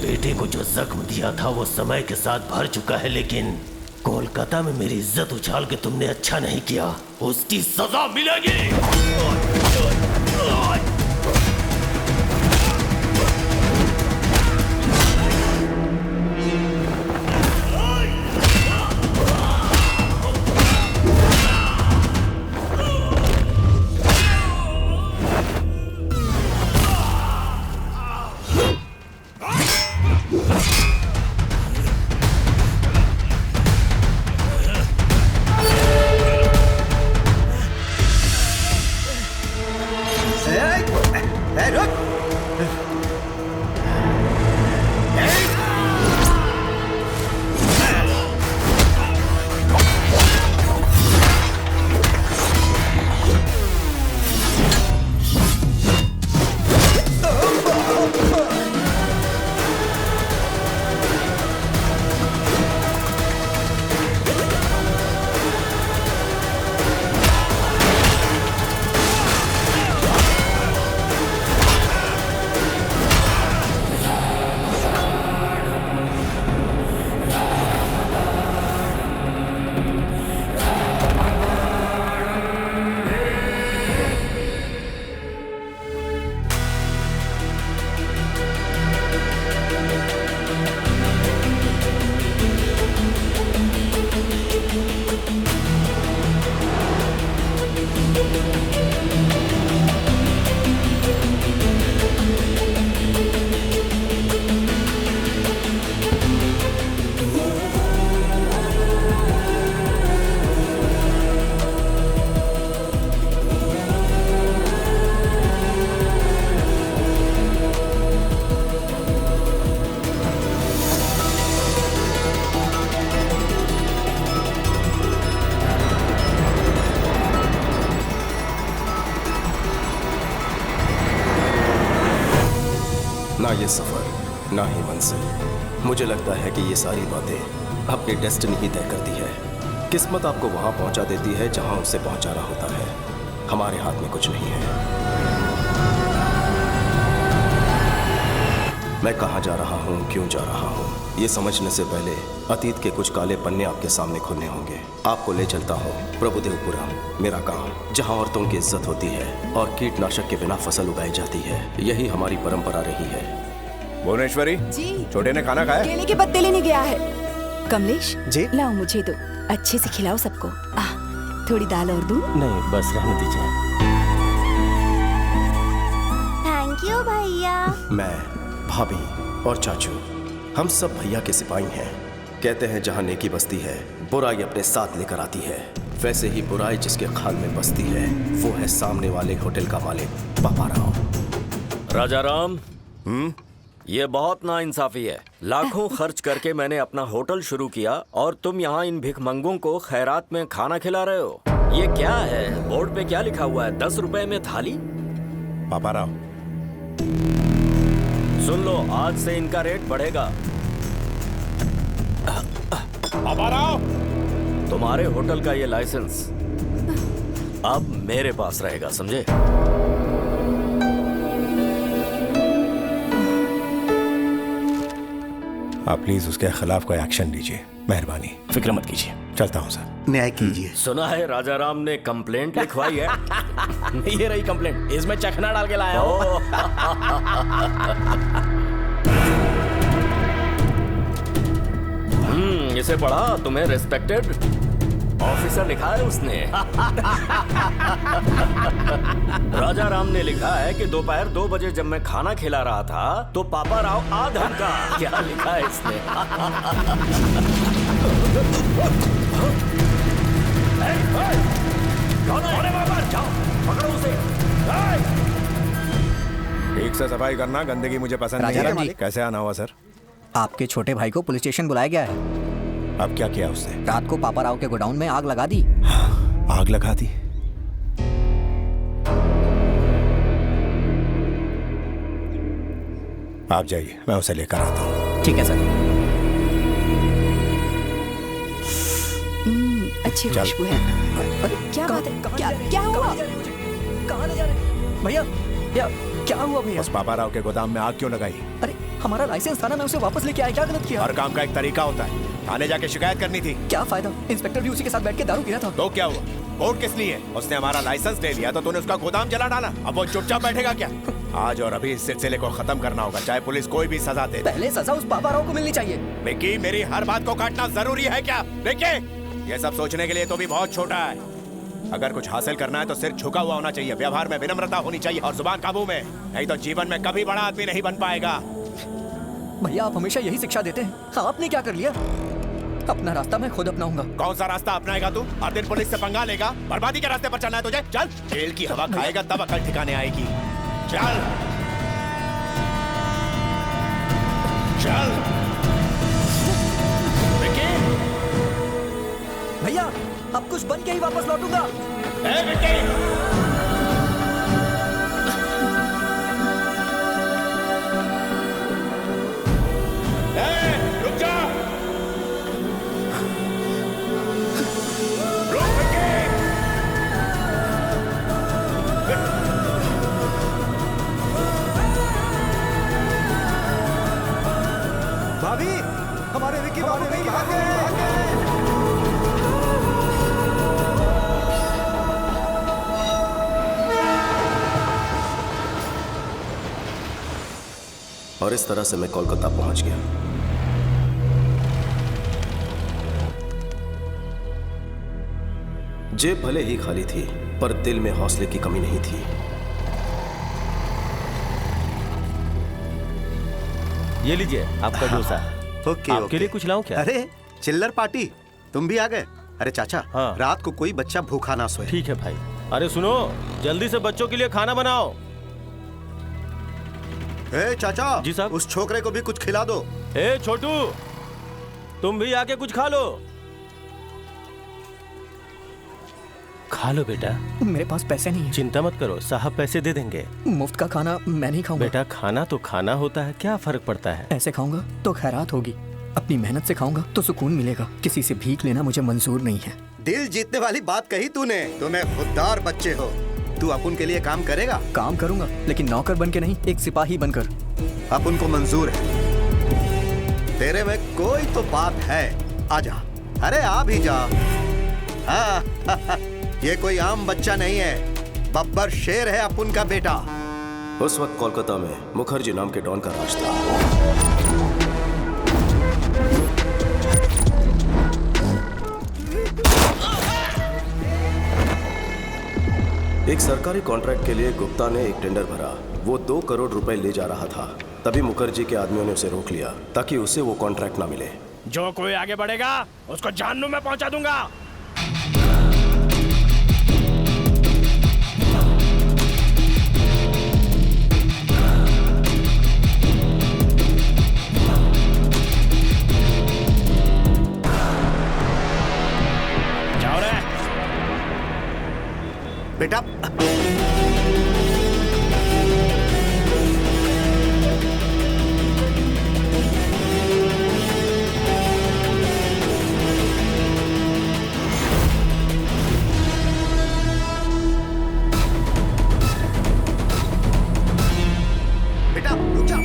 बेटे को जो जख्म दिया था वो समय के साथ भर चुका है, लेकिन कोलकाता में मेरी इज्जत उछाल के तुमने अच्छा नहीं किया, उसकी सजा मिलेगी। ना ये सफर ना ही मंजिल। मुझे लगता है कि ये सारी बातें अपनी डेस्टिनी ही तय करती है। किस्मत आपको वहां पहुंचा देती है जहां उसे पहुंचाना होता है। हमारे हाथ में कुछ नहीं है। मैं कहां जा रहा हूं, क्यों जा रहा हूं, ये समझने से पहले अतीत के कुछ काले पन्ने आपके सामने खुलने होंगे। आपको ले चलता हूं प्रभुदेवपुरम, मेरा गांव, जहां औरतों की इज्जत होती है और कीटनाशक के बिना फसल उगाई जाती है। यही हमारी परंपरा रही है। भुवनेश्वरी जी, छोटे ने खाना खाया? केले के पत्ते लेने गया है। कमलेश जी, लाओ मुझे दो, अच्छे से खिलाओ सबको। थोड़ी दाल और दूं? नहीं, बस रहने दीजिए। थैंक यू भैया। मैं, भाभी और चाचू, हम सब भैया के सिपाही हैं। कहते हैं जहां नेकी बसती है, बुराई अपने साथ लेकर आती है। वैसे ही बुराई जिसके खाल में बसती है, वो है सामने वाले होटल का मालिक पापा राव। राजा राम, ये बहुत नाइंसाफी है। लाखों खर्च करके मैंने अपना होटल शुरू किया और तुम यहाँ इन भिखमंगों को खैरात में खाना खिला रहे हो। ये क्या है? बोर्ड पे क्या लिखा हुआ है? 10 रुपए में थाली? पापा राव, सुन लो, आज से इनका रेट बढ़ेगा। पापा राव, तुम्हारे होटल का ये लाइसेंस अब मेरे पास रहेगा, समझे? आप प्लीज उसके खिलाफ कोई एक्शन लीजिए, मेहरबानी। फिक्र मत कीजिए, चलता हूँ सर। न्याय कीजिए। सुना है राजा राम ने कंप्लेंट लिखवाई है। ये रही कंप्लेंट, इसमें चखना डाल के लाया हूँ। इसे पढ़ा, तुम्हें रेस्पेक्टेड ऑफिसर लिखा है उसने। राजा राम ने लिखा है कि दोपहर 2 बजे जब मैं खाना खिला रहा था तो पापा राव आ धमका। क्या लिखा है इसने? जाओ, पकड़ो उसे। ठीक से सफाई करना, गंदगी मुझे पसंद नहीं राजा राम है। जी। कैसे आना हुआ सर? आपके छोटे भाई को पुलिस स्टेशन बुलाया गया है। अब क्या किया उसने? रात को पापा राव के गोडाउन में आग लगा दी। आग लगा दी? आप जाइए, मैं उसे लेकर आता हूँ। ठीक है सर। अच्छी चल। खुशबू है। क्या बात है? क्या हुआ? कहाँ ले जा रहे? भैया, क्या हुआ भैया? उस पापा राव के गोदाम में आग क्यों लगाई? अरे हमारा लाइसेंस था ना, मैं उसे वापस लेके आया। क्या गलत किया? हर काम का एक तरीका होता है। थाने जाके शिकायत करनी थी। क्या फायदा, इंस्पेक्टर भी उसी के साथ बैठ के दारू पी रहा था। तो क्या हुआ? कोर्ट किस लिए? उसने हमारा लाइसेंस ले लिया तो तूने उसका गोदाम जला डाला। अब वो चुपचाप बैठेगा क्या? आज और अभी इस सिलसिले को खत्म करना होगा, चाहे पुलिस कोई भी सजा दे। पहले सजा उस बाबा राव को मिलनी चाहिए। विक्की, मेरी हर बात को काटना जरूरी है क्या? विक्की, ये सब सोचने के लिए तो भी बहुत छोटा है। अगर कुछ हासिल करना है तो सिर झुका हुआ होना चाहिए, व्यवहार में विनम्रता होनी चाहिए और जुबान काबू में, नहीं तो जीवन में कभी बड़ा आदमी नहीं बन पाएगा। भैया, आप हमेशा यही शिक्षा देते हैं। आपने क्या कर लिया? अपना रास्ता मैं खुद अपनाऊंगा। कौन सा रास्ता अपनाएगा तू? हर दिन पुलिस से पंगा लेगा? बर्बादी के रास्ते पर चलना है तुझे? चल, जेल की हवा खाएगा तब अकल ठिकाने आएगी। चल चल। भैया, अब कुछ बन के ही वापस लौटूंगा। रुक जा, रुक विक्की। भाभी, हमारे विक्की भाभी भागे। और इस तरह से मैं कोलकाता पहुंच गया। जेब भले ही खाली थी, पर दिल में हौसले की कमी नहीं थी। ये लीजिए आपका डोसा। ओके, आपके लिए कुछ लाऊं क्या? अरे चिल्लर पार्टी, तुम भी आ गए? अरे चाचा, हाँ। रात को कोई बच्चा भूखा ना सोए। ठीक है भाई। अरे सुनो, जल्दी से बच्चों के लिए खाना बनाओ। ए चाचा जी साहब। उस छोकरे को भी कुछ खिला दो। ए छोटू, तुम भी आके कुछ खा लो। खा लो बेटा। मेरे पास पैसे नहीं है। चिंता मत करो, साहब पैसे दे देंगे। मुफ्त का खाना मैं नहीं खाऊंगा। बेटा, खाना तो खाना होता है, क्या फर्क पड़ता है? ऐसे खाऊंगा तो खैरात होगी, अपनी मेहनत से खाऊंगा तो सुकून मिलेगा। किसी से भीख लेना मुझे मंजूर नहीं है। दिल जीतने वाली बात कही तूने। तुम्हें खुददार बच्चे हो। तू अपुन के लिए काम करेगा? काम करूंगा, लेकिन नौकर बन के नहीं, एक सिपाही बनकर। अपुन को मंजूर है। तेरे में कोई तो बात है। आजा, अरे आ भी जा। हाँ, ये कोई आम बच्चा नहीं है, बब्बर शेर है अपुन का बेटा। उस वक्त कोलकाता में मुखर्जी नाम के डॉन का राज था। एक सरकारी कॉन्ट्रैक्ट के लिए गुप्ता ने एक टेंडर भरा। वो 2 करोड़ रुपए ले जा रहा था। तभी मुखर्जी के आदमियों ने उसे रोक लिया ताकि उसे वो कॉन्ट्रैक्ट ना मिले। जो कोई आगे बढ़ेगा उसको जहन्नुम में पहुंचा दूंगा। जाओ रे बेटा। बेटा रुक जा।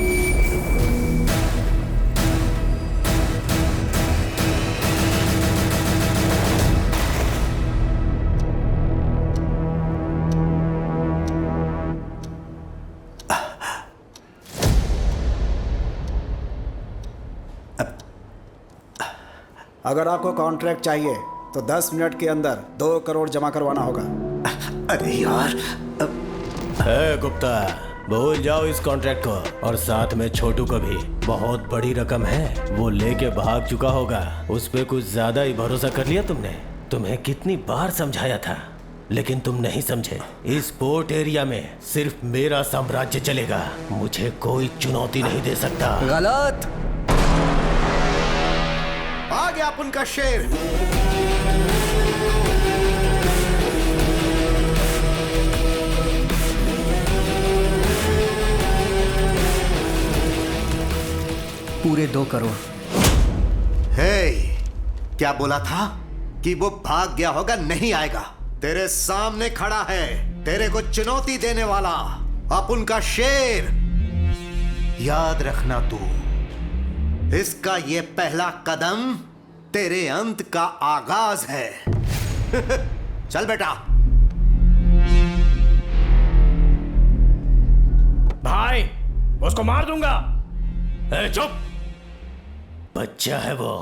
अगर आपको कॉन्ट्रैक्ट चाहिए तो 10 मिनट के अंदर 2 करोड़ जमा करवाना होगा। अरे यार, ए गुप्ता, भूल जाओ इस कॉन्ट्रैक्ट को, और साथ में छोटू को भी। बहुत बड़ी रकम है, वो लेके भाग चुका होगा। उस पे कुछ ज्यादा ही भरोसा कर लिया तुमने। तुम्हें कितनी बार समझाया था, लेकिन तुम नहीं समझे। इस पोर्ट एरिया में सिर्फ मेरा साम्राज्य चलेगा, मुझे कोई चुनौती नहीं दे सकता। गलत। आ गया अपुन का शेर। पूरे 2 करोड़। हे, क्या बोला था कि वो भाग गया होगा? नहीं आएगा। तेरे सामने खड़ा है, तेरे को चुनौती देने वाला अपुन का शेर। याद रखना तू, इसका ये पहला कदम तेरे अंत का आगाज है। चल बेटा। भाई उसको मार दूंगा। ए, चुप, बच्चा है वो।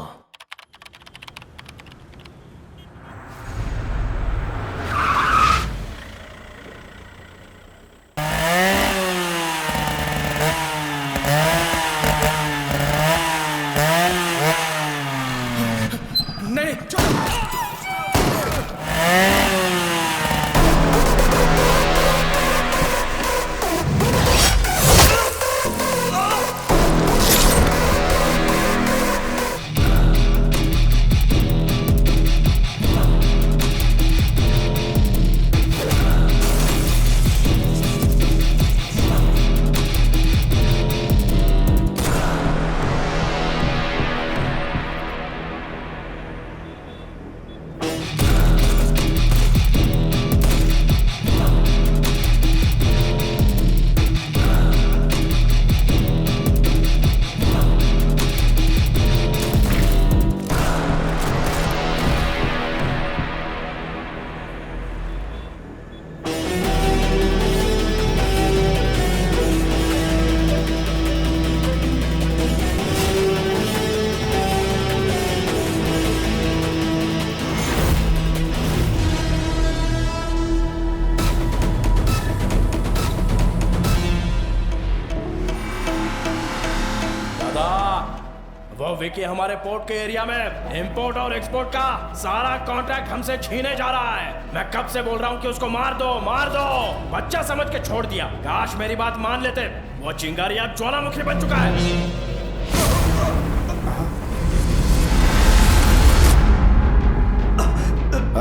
वो विकी हमारे पोर्ट के एरिया में इंपोर्ट और एक्सपोर्ट का सारा कॉन्ट्रैक्ट हमसे छीने जा रहा है। मैं कब से बोल रहा हूँ कि उसको मार दो मार दो, बच्चा समझ के छोड़ दिया। काश मेरी बात मान लेते। वो चिंगारी अब ज्वालामुखी बन चुका है।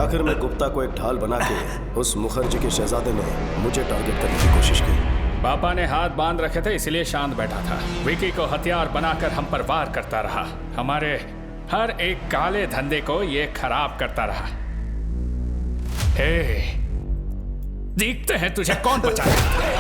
आखिर में गुप्ता को एक ढाल बना के उस मुखर्जी के शहजादे ने मुझे टारगेट करने की कोशिश की। पापा ने हाथ बांध रखे थे इसलिए शांत बैठा था। विकी को हथियार बनाकर हम पर वार करता रहा। हमारे हर एक काले धंधे को ये खराब करता रहा। हे, देखते हैं तुझे कौन बचाएगा।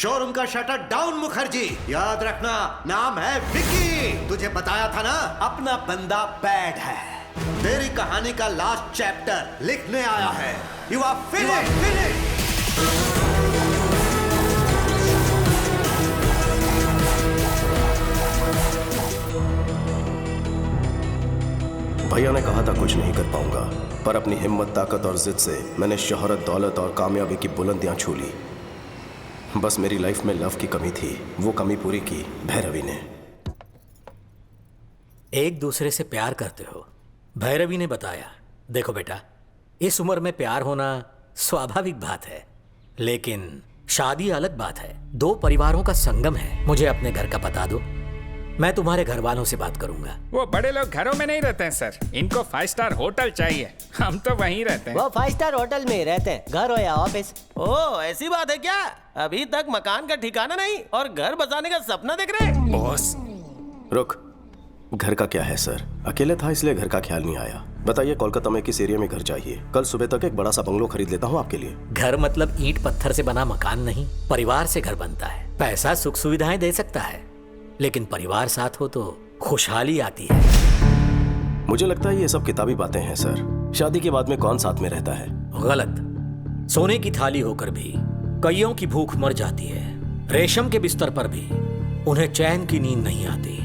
शोरूम का शटर डाउन मुखर्जी। याद रखना नाम है विकी। तुझे बताया था ना अपना बंदा बैड है। तेरी कहानी का लास्ट चैप्टर लिखने आया है। You are finished. भैया ने कहा था कुछ नहीं कर पाऊंगा, पर अपनी हिम्मत, ताकत और जिद से मैंने शोहरत, दौलत और कामयाबी की बुलंदियां छू ली। बस मेरी लाइफ में लव की कमी थी, वो कमी पूरी की भैरवी ने। एक दूसरे से प्यार करते हो, भैरवी ने बताया। देखो बेटा, इस उम्र में प्यार होना स्वाभाविक बात है, लेकिन शादी अलग बात है। दो परिवारों का संगम है। मुझे अपने घर का पता दो, मैं तुम्हारे घर वालों से बात करूंगा। वो बड़े लोग घरों में नहीं रहते हैं सर, इनको 5 स्टार होटल चाहिए। हम तो वहीं रहते हैं। वो 5 स्टार होटल में ही रहते हैं, घर हो या ऑफिस। ओह, ऐसी बात है क्या? अभी तक मकान का ठिकाना नहीं और घर बसाने का सपना देख रहे हैं? बॉस रुक, घर का क्या है सर? अकेले था इसलिए घर का ख्याल नहीं आया। बताइए कोलकाता में किस एरिया में घर चाहिए? कल सुबह तक एक बड़ा सा बंगलो खरीद लेता हूँ आपके लिए। घर मतलब ईंट पत्थर से बना मकान नहीं, परिवार से घर बनता है। पैसा सुख सुविधाएं दे सकता है, लेकिन परिवार साथ हो तो खुशहाली आती है। मुझे लगता है ये सब किताबी बातें हैं सर। शादी के बाद में कौन साथ में रहता है? गलत। सोने की थाली होकर भी कईयों की भूख मर जाती है। रेशम के बिस्तर पर भी उन्हें चैन की नींद नहीं आती।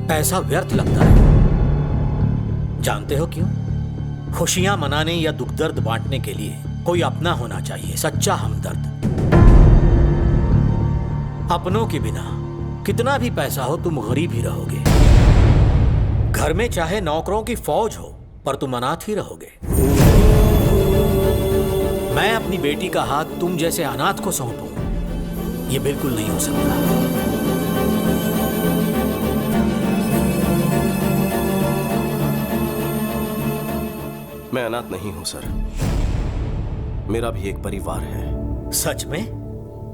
पैसा व्यर्थ लगता है। जानते हो क्यों? खुशियां मनाने या दुख दर्द बांटने के लिए कोई अपना होना चाहिए, सच्चा हमदर्द। अपनों के बिना कितना भी पैसा हो तुम गरीब ही रहोगे। घर में चाहे नौकरों की फौज हो, पर तुम अनाथ ही रहोगे। मैं अपनी बेटी का हाथ तुम जैसे अनाथ को सौंपूं, यह बिल्कुल नहीं हो सकता। मैं अनाथ नहीं हूं सर, मेरा भी एक परिवार है। सच में?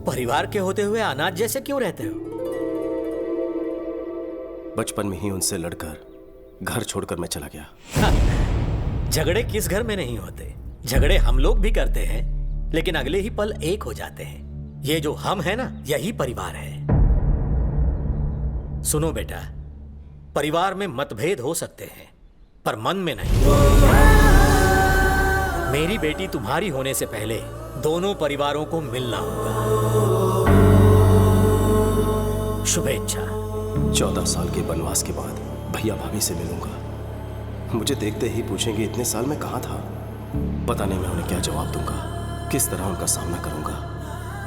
परिवार के होते हुए अनाथ जैसे क्यों रहते हो? बचपन में ही उनसे लड़कर घर छोड़कर मैं चला गया। झगड़े किस घर में नहीं होते? झगड़े हम लोग भी करते हैं, लेकिन अगले ही पल एक हो जाते हैं। ये जो हम है ना, यही परिवार है। सुनो बेटा, परिवार में मतभेद हो सकते हैं, पर मन में नहीं। मेरी बेटी तुम्हारी होने से पहले दोनों परिवारों को मिलना होगा। शुभेच्छा। 14 साल के वनवास के बाद भैया भाभी से मिलूंगा। मुझे देखते ही पूछेंगे इतने साल में कहाँ था। पता नहीं मैं उन्हें क्या जवाब दूंगा, किस तरह उनका सामना करूंगा।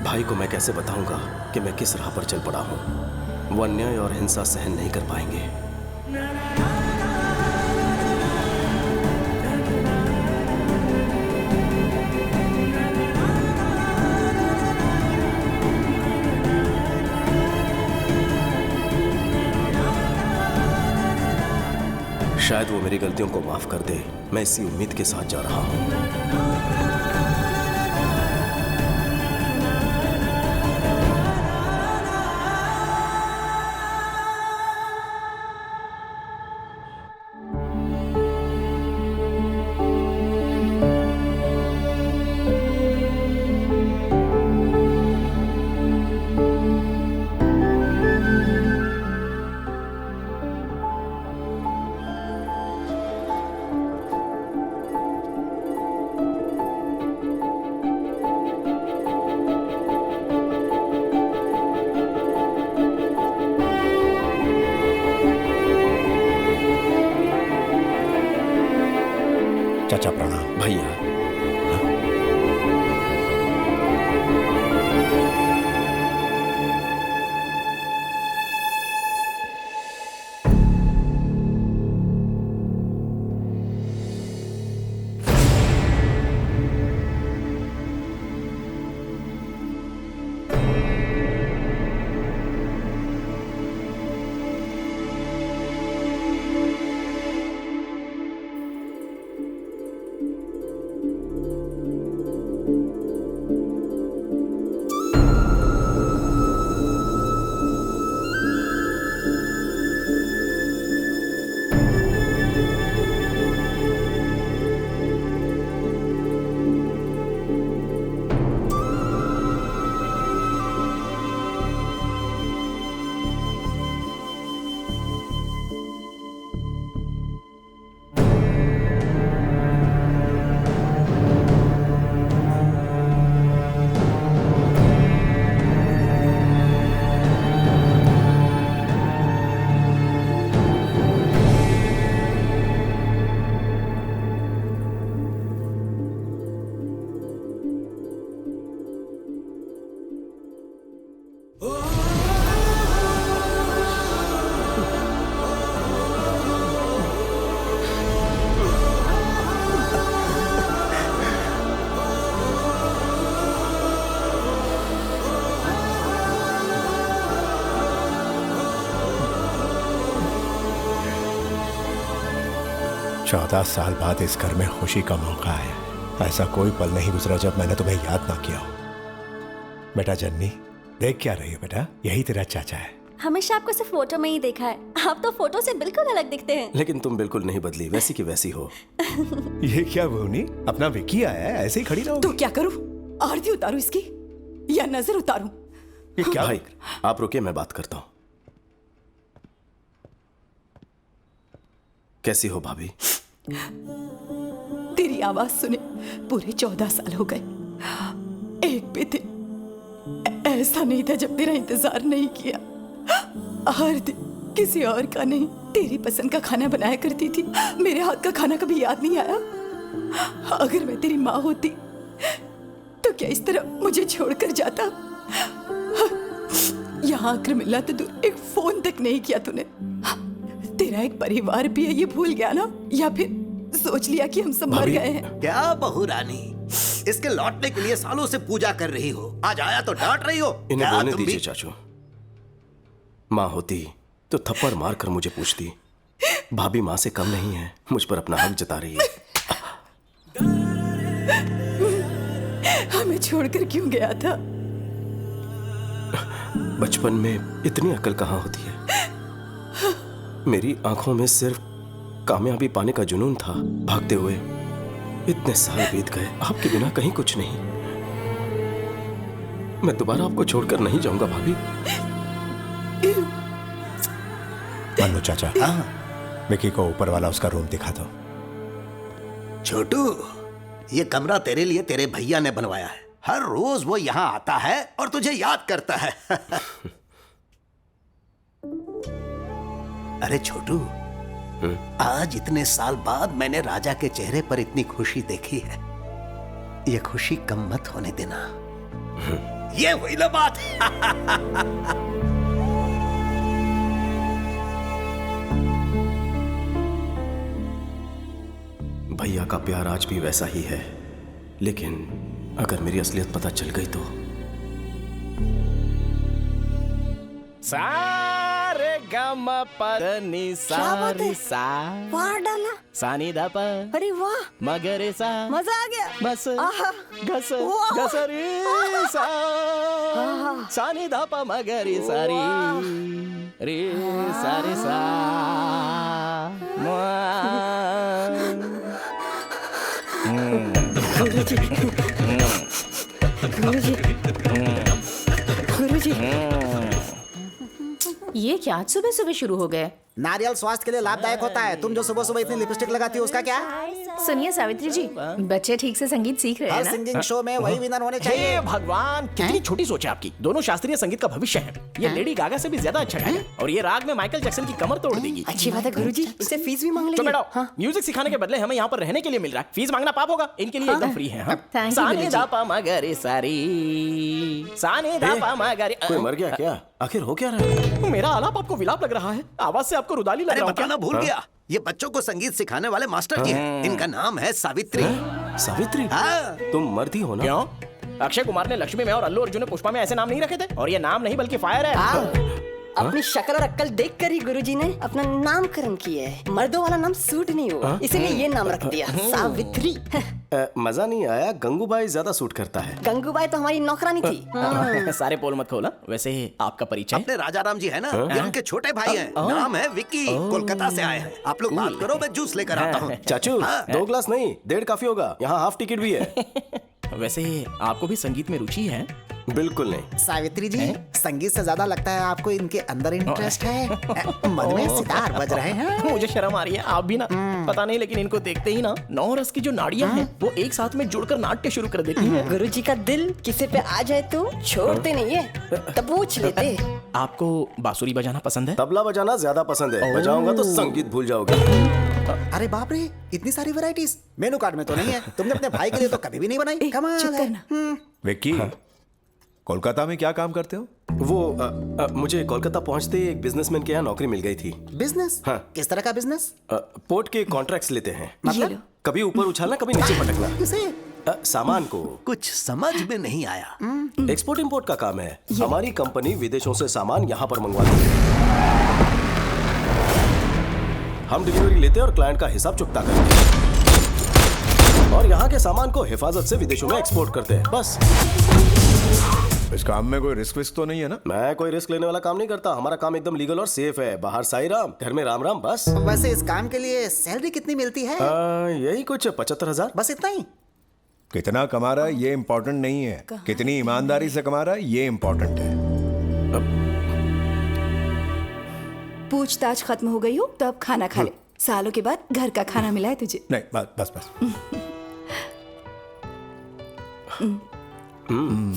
भाई को मैं कैसे बताऊंगा कि मैं किस राह पर चल पड़ा हूं। वो अन्याय और हिंसा सहन नहीं कर पाएंगे। शायद वो मेरी गलतियों को माफ कर दे। मैं इसी उम्मीद के साथ जा रहा हूं। चाचा प्रणाम। भैया 14 साल बाद इस घर में खुशी का मौका आया। ऐसा कोई पल नहीं गुजरा जब मैंने तुम्हें याद ना किया हो। बेटा जन्नी, देख क्या रही हो बेटा? यही तेरा चाचा है। हमेशा आपको सिर्फ फोटो में ही देखा है, आप तो फोटो से बिल्कुल अलग दिखते हैं। लेकिन तुम बिल्कुल नहीं बदली, वैसी की वैसी हो। ये क्या भूनी, अपना विक्की आया है, ऐसे ही खड़ी रहो। तो क्या करूं? आरती उतारूं इसकी या नजर उतारूं? ये क्या भाई, आप रुकिए, मैं बात करता हूँ। कैसी हो भाभी? तेरी आवाज सुने पूरे 14 साल हो गए। एक भी दिन ऐसा नहीं था जब तेरा इंतजार नहीं किया। हर दिन किसी और का नहीं, तेरी पसंद का खाना बनाया करती थी। मेरे हाथ का खाना कभी याद नहीं आया? अगर मैं तेरी माँ होती तो क्या इस तरह मुझे छोड़कर जाता? यहाँ आकर मिलना तो दूर, एक फोन तक नहीं किया तूने। तेरा एक परिवार भी है, ये भूल गया ना? या फिर सोच लिया कि हम सब मर गए हैं? क्या बहू रानी, इसके लौटने के लिए सालों से पूजा कर रही हो, आज आया तो डांट रही हो? इन्हें बोलने दीजिए चाचू। माँ होती तो थप्पड़ मार कर मुझे पूछती। भाभी माँ से कम नहीं है, मुझ पर अपना हक जता रही है। हमें छोड़कर क्यों गया था? बचपन में इतनी अकल कहाँ होती है। मेरी आंखों में सिर्फ कामयाबी पाने का जुनून था। भागते हुए इतने साल बीत गए, आपके बिना कहीं कुछ नहीं। मैं दोबारा आपको छोड़कर नहीं जाऊंगा भाभी। मन्नू चाचा, विक्की को ऊपर वाला उसका रूम दिखा दो। छोटू, ये कमरा तेरे लिए तेरे भैया ने बनवाया है। हर रोज वो यहाँ आता है और तुझे याद करता है। अरे छोटू, आज इतने साल बाद मैंने राजा के चेहरे पर इतनी खुशी देखी है। ये खुशी कम मत होने देना। ये हुई ना बात। भैया का प्यार आज भी वैसा ही है, लेकिन अगर मेरी असलियत पता चल गई तो। सारे गम पदनी सारी सा वाह डाला सानी दा प। अरे वाह, मगरे सा मजा आ गया। बस आहा, घस वाह। घसरी सा सानी दा प मगरे सारी रे सारे सा गुरुजी, गुरुजी, गुरुजी। ये क्या आज सुबह सुबह शुरू हो गए? नारियल स्वास्थ्य के लिए लाभदायक होता है। तुम जो सुबह सुबह इतनी लिपस्टिक लगाती हो उसका क्या? सुनिए सावित्री जी, बच्चे ठीक से संगीत सीख रहे हैं हर ना? सिंगिंग शो में वही विनर होने चाहिए। हे भगवान, कितनी छोटी सोच है आपकी। दोनों शास्त्रीय संगीत का भविष्य है। ये लेडी गागा से भी ज्यादा अच्छा गाया और ये राग में माइकल जैक्सन की कमर तोड़ देगी। अच्छी बात है गुरुजी, इससे फीस भी मांग तो लेंगे। बेटा, म्यूजिक सिखाने के बदले हमें यहाँ पर रहने के लिए मिल रहा है। फीस मांगना पाप होगा। इनके लिए एकदम फ्री है। Thank you, सानी गुरुजी। दा पा मगरे सारी सानी दा पा मगरे। कोई मर गया क्या? आखिर हो क्या रहा है? मेरा आलाप आपको विलाप लग रहा है। आवाज से आपको रुदाली लग अरे रहा है क्या? बताना भूल गया, ये बच्चों को संगीत सिखाने वाले मास्टर जी हैं। इनका नाम है सावित्री। सावित्री? हाँ। तुम मर्दी हो ना? क्यों? अक्षय कुमार ने लक्ष्मी में और अल्लू अर्जुन ने पुष्पा में ऐसे नाम नहीं रखे थे? और ये नाम नहीं बल्कि फायर है। अपनी शक्ल और अक्ल देखकर ही गुरुजी ने अपना नामकरण किया है। मर्दों वाला नाम सूट नहीं हुआ, इसीलिए ये नाम रख दिया, सावित्री। मजा नहीं आया। गंगूबाई ज्यादा सूट करता है। गंगूबाई तो हमारी नौकरानी थी। सारे पोल मत खोला। वैसे आपका परिचय? अपने राजा राम जी है ना, ये उनके छोटे भाई हैं। नाम है विक्की, कोलकाता से आए हैं। आप लोग बात करो, मैं जूस लेकर आता हूँ। चाचू, 2 ग्लास नहीं, 1.5 काफी होगा। यहाँ हाफ टिकट भी है। वैसे आपको भी संगीत में रुचि है? बिल्कुल नहीं। सावित्री जी, संगीत से ज्यादा लगता है आपको इनके अंदर इंटरेस्ट है। मन में सितार बज रहे हैं। मुझे शर्म आ रही है। आप भी ना, पता नहीं, लेकिन इनको देखते ही ना 9 रस की जो नाड़ियां हैं वो एक साथ में जुड़कर नाट्य शुरू कर देती हैं। गुरुजी का दिल किसी पे आ जाए तो छोड़ते नहीं है, तब पूछ लेते। आपको बांसुरी बजाना पसंद है? तबला बजाना ज्यादा पसंद है। बजाऊंगा तो संगीत भूल जाओगे। अरे बाप रे, इतनी सारी वैरायटीज मेनू कार्ड में तो नहीं है। तुमने अपने भाई के लिए तो कभी भी नहीं बनाई। कमाल है। विक्की, कोलकाता में क्या काम करते हो? वो मुझे कोलकाता पहुंचते ही एक बिजनेसमैन के यहाँ नौकरी मिल गई थी। बिजनेस? हाँ। किस तरह का बिजनेस? पोर्ट के कॉन्ट्रैक्ट्स लेते हैं। मतलब? कभी ऊपर उछालना, कभी नीचे पटकना। किसे? सामान को। कुछ समझ में नहीं आया। एक्सपोर्ट इंपोर्ट का काम है। हमारी कंपनी विदेशों से सामान यहाँ पर मंगवाती है। हम डिलीवरी लेते हैं और क्लाइंट का हिसाब चुकता करते हैं और यहाँ के सामान को हिफाजत से विदेशों में एक्सपोर्ट करते हैं, बस। इस काम में कोई रिस्क तो नहीं है ना? मैं कोई रिस्क लेने वाला काम नहीं करता। हमारा काम एकदम लीगल और सेफ है। बाहर साई राम, घर में राम राम, बस। वैसे इस काम के लिए सैलरी कितनी मिलती है? यही कुछ 75,000। बस इतना ही? कितना कमा रहा है ये इम्पोर्टेंट नहीं है, कितनी ईमानदारी से कमा रहा है ये इम्पोर्टेंट है। पूछताछ खत्म हो गई हो तो अब खाना खा ले। सालों के बाद घर का खाना मिला है तुझे। नहीं, बस बस।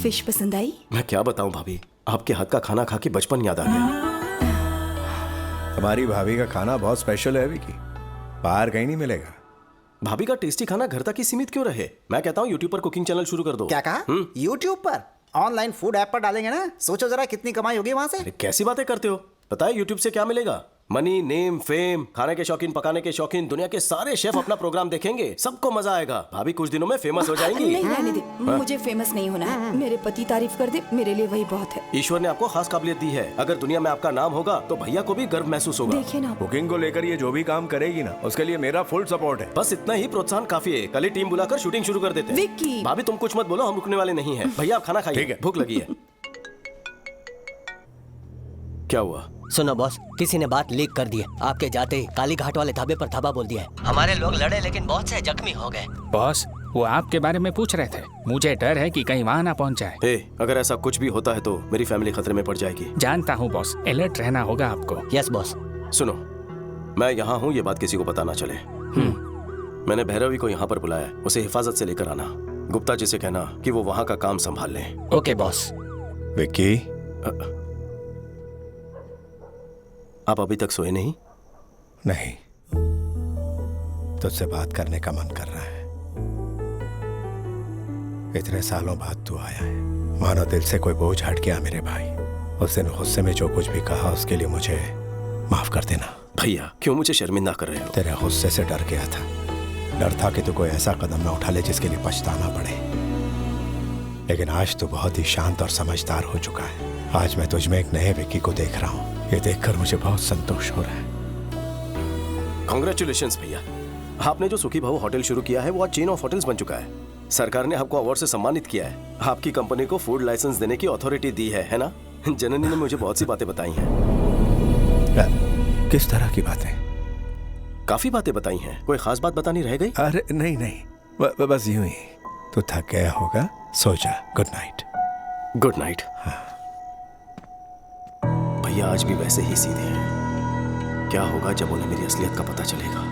फिश पसंद आई? मैं क्या बताऊं भाभी, आपके हाथ का खाना खा के बचपन याद आ गया। हमारी भाभी का खाना बहुत स्पेशल है विकी, बाहर कहीं नहीं मिलेगा। भाभी का टेस्टी खाना घर तक ही सीमित क्यों रहे? मैं कहता हूँ यूट्यूब पर कुकिंग चैनल शुरू कर दो। क्या कहा? यूट्यूब पर? ऑनलाइन फूड ऐप पर डालेंगे ना, सोचो जरा कितनी कमाई होगी वहां से। कैसी बातें करते हो? पता है यूट्यूब से क्या मिलेगा? Money, name, fame. खाने के शौकीन, पकाने के शौकीन, दुनिया के सारे शेफ अपना प्रोग्राम देखेंगे, सबको मजा आएगा। भाभी कुछ दिनों में फेमस हो जाएंगी। नहीं रहने दे, मुझे फेमस नहीं होना है। मेरे पति तारीफ कर दे, मेरे लिए वही बहुत है। ईश्वर ने आपको खास काबिलियत दी है। अगर दुनिया में आपका नाम होगा तो भैया को भी गर्व महसूस होगा। देखिए ना, कुकिंग को लेकर ये जो भी काम करेगी ना, उसके लिए मेरा फुल सपोर्ट है। बस इतना ही प्रोत्साहन काफी है। कल ही टीम बुलाकर शूटिंग शुरू कर देते हैं। भाभी तुम कुछ मत बोलो, हम रुकने वाले नहीं है। भैया आप खाना खाइए, भूख लगी है। क्या हुआ? सुनो बॉस, किसी ने बात लीक कर दी है। आपके जाते ही काली घाट वाले ढाबे पर धाबा बोल दिया है। हमारे लोग लड़े लेकिन बहुत से जख्मी हो गए। बॉस, वो आपके बारे में पूछ रहे थे। मुझे डर है कि कहीं वहाँ ना पहुँच जाए। अगर ऐसा कुछ भी होता है तो मेरी फैमिली खतरे में पड़ जाएगी। जानता हूँ बॉस, अलर्ट रहना होगा आपको। Yes boss. सुनो, मैं यहाँ हूँ, ये बात किसी को पता ना चले। मैंने भैरवी को यहाँ पर बुलाया, उसे हिफाजत से लेकर आना। गुप्ता जी से कहना कि वो वहाँ का काम संभाल लें। Okay boss. विक्की, आप अभी तक सोए नहीं? नहीं, तुझसे बात करने का मन कर रहा है। इतने सालों बाद तू आया है, मानो दिल से कोई बोझ हट गया मेरे भाई। उस दिन गुस्से में जो कुछ भी कहा उसके लिए मुझे माफ कर देना। भैया क्यों मुझे शर्मिंदा कर रहे हो? तेरे गुस्से से डर गया था। डर था कि तू कोई ऐसा कदम ना उठा ले जिसके लिए पछताना पड़े। लेकिन आज तू बहुत ही शांत और समझदार हो चुका है। आज मैं तुझ में एक नए विक्की को देख रहा हूँ। ये देखकर मुझे बहुत संतोष हो रहा है। कांग्रेचुलेशंस भैया, आपने जो सुखी भाव होटल शुरू किया है वो आज चेन ऑफ होटल्स बन चुका है। सरकार ने आपको अवार्ड से सम्मानित किया है। आपकी कंपनी को फूड लाइसेंस देने की अथॉरिटी दी है ना? जननी ने मुझे बहुत सी बातें बताई हैं। किस तरह की बातें? काफी बातें बताई हैं। कोई खास बात बतानी रह गई? अरे नहीं, बस यूं ही। तू थक गया होगा, सो जा। Good night. Good night. भैया आज भी वैसे ही सीधे हैं। क्या होगा जब उन्हें मेरी असलियत का पता चलेगा?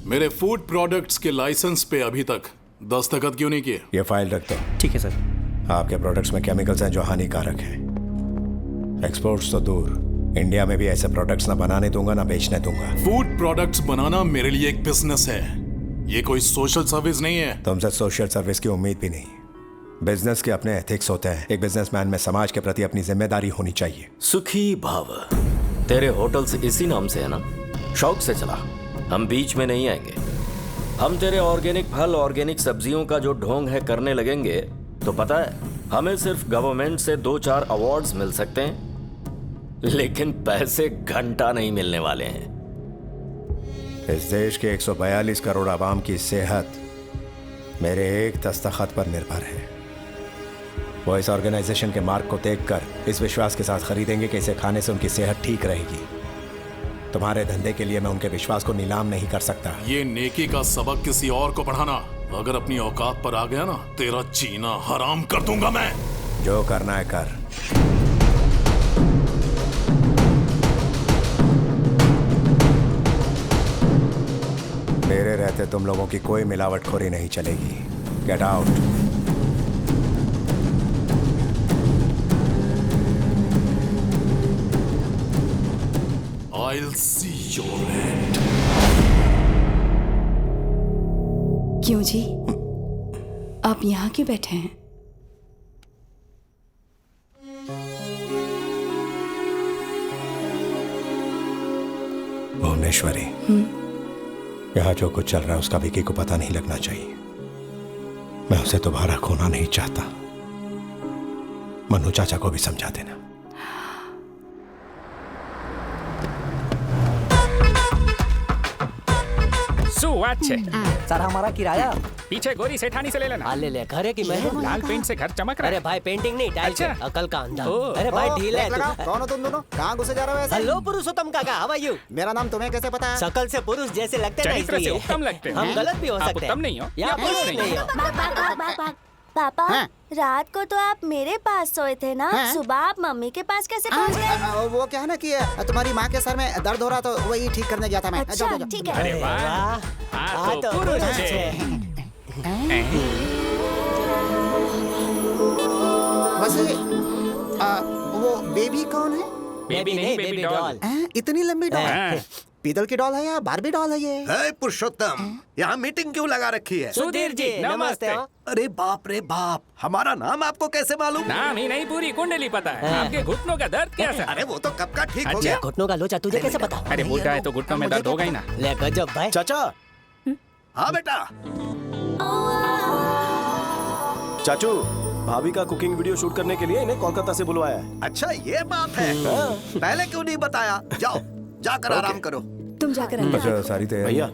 मेरे फूड प्रोडक्ट्स के लाइसेंस पे अभी तक दस्तखत क्यों नहीं किए? ये फाइल रख दो। ठीक है सर। आपके प्रोडक्ट्स में केमिकल्स हैं जो हानिकारक हैं। एक्सपोर्ट्स तो दूर, इंडिया में भी ऐसे प्रोडक्ट्स ना बनाने दूंगा ना बेचने दूंगा। फूड प्रोडक्ट्स बनाना मेरे लिए एक बिजनेस है, ये कोई सोशल सर्विस नहीं है। तुमसे सोशल सर्विस की उम्मीद भी नहीं। बिजनेस के अपने एथिक्स होते हैं। एक बिजनेसमैन में समाज के प्रति अपनी जिम्मेदारी होनी चाहिए। सुखी भाव, तेरे होटल्स इसी नाम से है ना? शौक से चला, हम बीच में नहीं आएंगे। हम तेरे ऑर्गेनिक फल, ऑर्गेनिक सब्जियों का जो ढोंग है करने लगेंगे तो पता है हमें सिर्फ गवर्नमेंट से 2-4 अवार्ड्स मिल सकते हैं, लेकिन पैसे घंटा नहीं मिलने वाले हैं। इस देश के 142 करोड़ आवाम की सेहत मेरे एक दस्तखत पर निर्भर है। वो इस ऑर्गेनाइजेशन के मार्क को देखकर इस विश्वास के साथ खरीदेंगे कि इसे खाने से उनकी सेहत ठीक रहेगी। तुम्हारे धंधे के लिए मैं उनके विश्वास को नीलाम नहीं कर सकता। ये नेकी का सबक किसी और को पढ़ाना, अगर अपनी औकात पर आ गया ना, तेरा जीना हराम कर दूंगा मैं। जो करना है कर। मेरे रहते तुम लोगों की कोई मिलावटखोरी नहीं चलेगी। Get out. I'll see your end. क्यों जी, आप यहाँ क्यों बैठे हैं? भुवनेश्वरी, यहाँ जो कुछ चल रहा है उसका विकी को पता नहीं लगना चाहिए। मैं उसे दोबारा खोना नहीं चाहता। मनु चाचा को भी समझा देना। सर हमारा किराया पीछे गोरी सेठानी से ले लेना। ले ले, घर है कि मैं लाल पेंट से घर चमक रहा है। अरे भाई पेंटिंग नहीं, टाइल से अकल का अंधा। अरे भाई ढीला है तू। कौन हो तुम दोनों? कहाँ घुसे जा रहे हो ऐसे? हेलो पुरुषोत्तम काका, हाउ आर यू? मेरा नाम तुम्हें कैसे पता है? शकल से पुरुष जैसे लगते हैं, चरित्र से उत्तम लगते हैं। हम गलत भी हो सकते हैं। उत्तम नहीं हो या पुरुष नहीं हो। पापा, रात को तो आप मेरे पास सोए थे ना, सुबह आप मम्मी के पास कैसे पहुंच गए? वो क्या है ना कि तुम्हारी माँ के सर में दर्द हो रहा तो वही ठीक करने गया था मैं। अच्छा, ठीक है। अरे वाह, तो पुरुष है। वैसे वो बेबी कौन है? बेबी नहीं, बेबी डॉल। इतनी लंबी डॉल? पीतल की डॉल है या बारबी डॉल है ये? है पुरुषोत्तम, यहाँ मीटिंग क्यों लगा रखी है? सुधीर जी नमस्ते। अरे बाप रे बाप, हमारा नाम आपको कैसे मालूम? नाम ही नहीं, पूरी कुंडली पता है। आपके घुटनों का दर्द कैसा? अरे वो तो कब का ठीक हो अच्छा। गया। घुटनों का लोचा तुझे कैसे पता? अरे बूढ़ा है तो घुटनों में दर्द होगा ही ना। ले गजब भाई। चाचा। हाँ बेटा। चाचू, भाभी का कुकिंग वीडियो शूट करने के लिए इन्हें कोलकाता से बुलवाया है। अच्छा ये बात है, पहले क्यों नहीं बताया? जाओ जाकर आराम करो। तुम जाकर अच्छा, सारी तैयारी। भैया,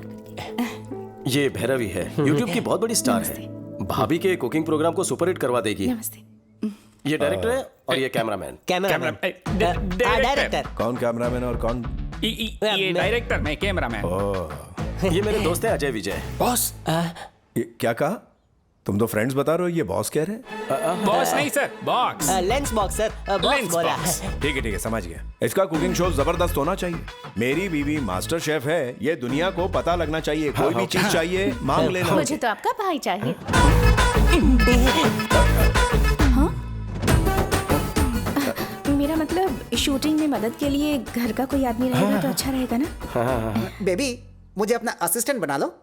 ये भैरवी है, यूट्यूब की बहुत बड़ी स्टार है। भाभी के कुकिंग प्रोग्राम को सुपरहिट करवा देगी। ये डायरेक्टर है और ये कैमरामैन। डायरेक्टर। कौन कैमरामैन और कौन? ये डायरेक्टर, मैं कैमरामैन। ये मेरे दोस्त हैं अजय विजय। बॉस? क्या कहा? तुम तो फ्रेंड्स बता रहे हो, ये बॉस कह रहे हैं? बॉस नहीं sir, box. Lens box sir, box बोला। ठीक है समझ गया। इसका कुकिंग शो जबरदस्त होना चाहिए। मेरी बीवी मास्टर शेफ है, ये दुनिया को पता लगना चाहिए। कोई भी चीज चाहिए मांग लेना। मुझे तो आपका भाई चाहिए। मेरा मतलब शूटिंग में मदद के लिए घर का कोई आदमी रहेगा तो अच्छा रहेगा ना। बेबी, मुझे अपना असिस्टेंट बना लो।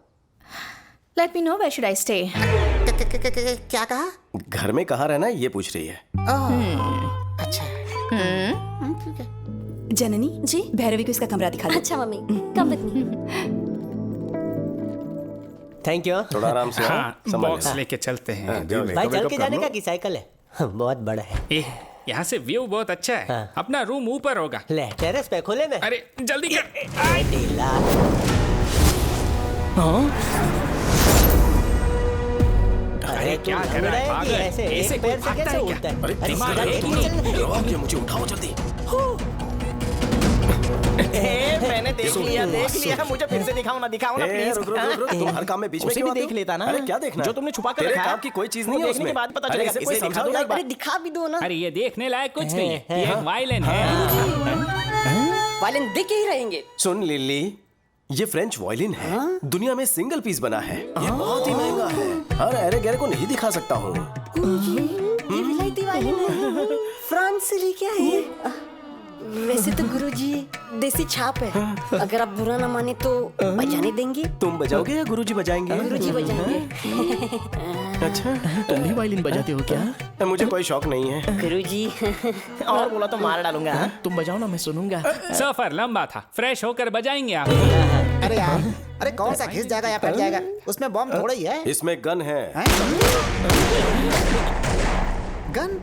Let me know where should I stay. क्या कहा? घर में कहाँ रहना है ये पूछ रही है। अच्छा। ठीक है। जननी जी, भैरवी को इसका कमरा दिखा दो। अच्छा mummy, come with me. Thank you. थोड़ा आराम से। बॉक्स लेके चलते हैं। भाई चल के जाने का कि साइकिल है? बहुत बड़ा है। यहाँ से व्यू बहुत अच्छा है। अपना रूम ऊपर होगा। ले टेरेस पे खोले में। अरे जल्दी कर। अरे क्या कर रहा है पागल? ऐसे पैर से कैसे उठता है? अरे दिमाग है कि नहीं? मुझे उठाओ जल्दी। मैंने देख लिया। मुझे फिर से दिखाओ ना प्लीज। रुक, तुम हर काम में बीच में उसे क्यों भी आते देख हो? लेता ना। अरे क्या देखना? जो तुमने छुपा कर तेरे रखा है। काम की कोई चीज नहीं है देखने उसमें। के बाद पता अरे चलेगा। इसे इसे दिखा दो ना एक बार। दिखा भी दो ना। अरे ये देखने लायक कुछ नहीं है, ये एक वायलिन है। वायलिन देख ही रहेंगे। सुन लिली, ये फ्रेंच वायलिन है। दुनिया में सिंगल पीस बना है। ये बहुत ही महंगा है। हर अरे गहरे को नहीं दिखा सकता हूँ। विलायती वायलिन है। फ्रांस से लेके आए हैं। वैसे तो गुरुजी देसी छाप है। अगर आप बुरा ना माने तो बजाने देंगे। तुम बजाओगे या गुरुजी बजाएंगे? गुरुजी बजाएंगे। अच्छा, तुम भी वायलिन बजाते हो क्या? मुझे कोई शौक नहीं है। गुरुजी और बोला तो मार डालूंगा। तुम बजाओ ना, मैं सुनूंगा। सफर लंबा था, फ्रेश होकर बजाएंगे आप। अरे यार, अरे कौन सा घिस जाएगा या फट जाएगा? उसमें बम थोड़ा ही है। इसमें गन है। Gun?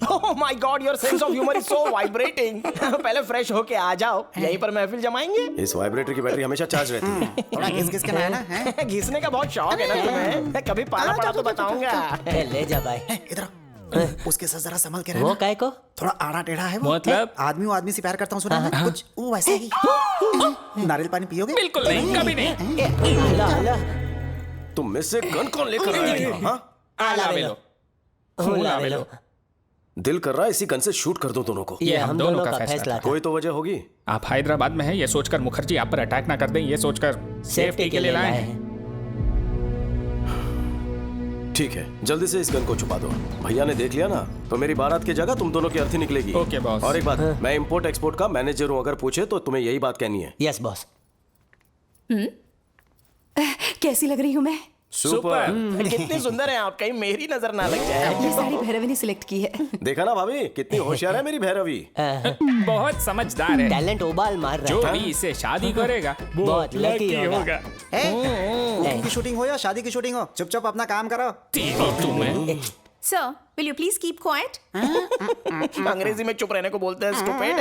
Oh my God, your sense of humor is so vibrating. पहले फ्रेश होके आ जाओ, यहीं पर महफिल जमाएंगे। इस वाइब्रेटर की बैटरी हमेशा चार्ज रहती है। थोड़ा घिस के लाया ना। घिसने का बहुत शौक है ना तुम्हें? कभी पाला पड़ा तो बताऊंगा। ले जा भाई। इधर उसके साथ जरा संभल के रहना। वो काय को? थोड़ा आड़ा टेढ़ा है वो। मतलब? आदमी से प्यार करता हूँ सुना है कुछ वो वैसे ही। नारियल पानी पियोगे? बिल्कुल नहीं, कभी नहीं। तुम में से गन कौन लेकर आए हो? लावेलो। दिल कर रहा है इसी गन से शूट कर दो दोनों को। ये हम दोनों का फैसला था। कोई तो वजह होगी। आप हैदराबाद में हैं, ये सोचकर मुखर्जी आप पर अटैक ना कर दें, ये सोचकर सेफ्टी के लिए लाए हैं। ठीक है, जल्दी से इस गन को छुपा दो। भैया ने देख लिया ना तो मेरी बारात की जगह तुम दोनों की अर्थी निकलेगी। Okay boss. और एक बात, मैं इंपोर्ट एक्सपोर्ट का मैनेजर हूँ, अगर पूछे तो तुम्हें यही बात कहनी है। Yes boss. कैसी लग रही हूँ मैं? सुपर। कितनी सुंदर है आप, कहीं मेरी नजर ना लग जाए। ये साड़ी भैरवी ने सिलेक्ट की है। देखा ना भाभी, कितनी होशियार है मेरी भैरवी। बहुत समझदार है। टैलेंट उबाल मार रहा जो है। भी इससे शादी करेगा वो बहुत लकी होगा। कुकिंग की शूटिंग हो या शादी की शूटिंग हो, चुपचाप अपना काम करो। तुम्हें sir will you please keep quiet? अंग्रेजी में चुप रहने को बोलते हैं स्टूपिड।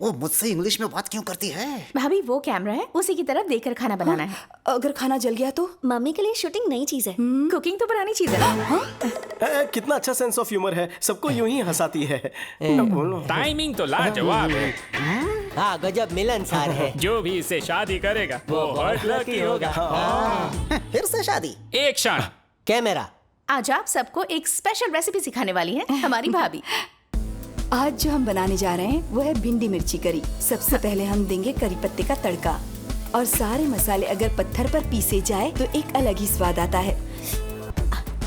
वो मुझसे इंग्लिश में बात क्यों करती है? भाभी वो कैमरा है, उसी की तरफ देखकर खाना बनाना है। अगर खाना जल गया तो? मम्मी के लिए शूटिंग नई चीज है। कुकिंग तो पुरानी चीज है ना। कितना अच्छा सेंस ऑफ ह्यूमर है, सबको यूं ही हंसाती है। टाइमिंग तो लाजवाब है। हाँ गजब मिलनसार है। जो भी इससे शादी करेगा वो बहुत लकी होगा। फिर से शादी? एक क्षण। कैमरा। आज आप सबको एक स्पेशल रेसिपी सिखाने वाली है हमारी भाभी। आज जो हम बनाने जा रहे हैं वो है भिंडी मिर्ची करी। सबसे पहले हम देंगे करी पत्ते का तड़का, और सारे मसाले अगर पत्थर पर पीसे जाए तो एक अलग ही स्वाद आता है।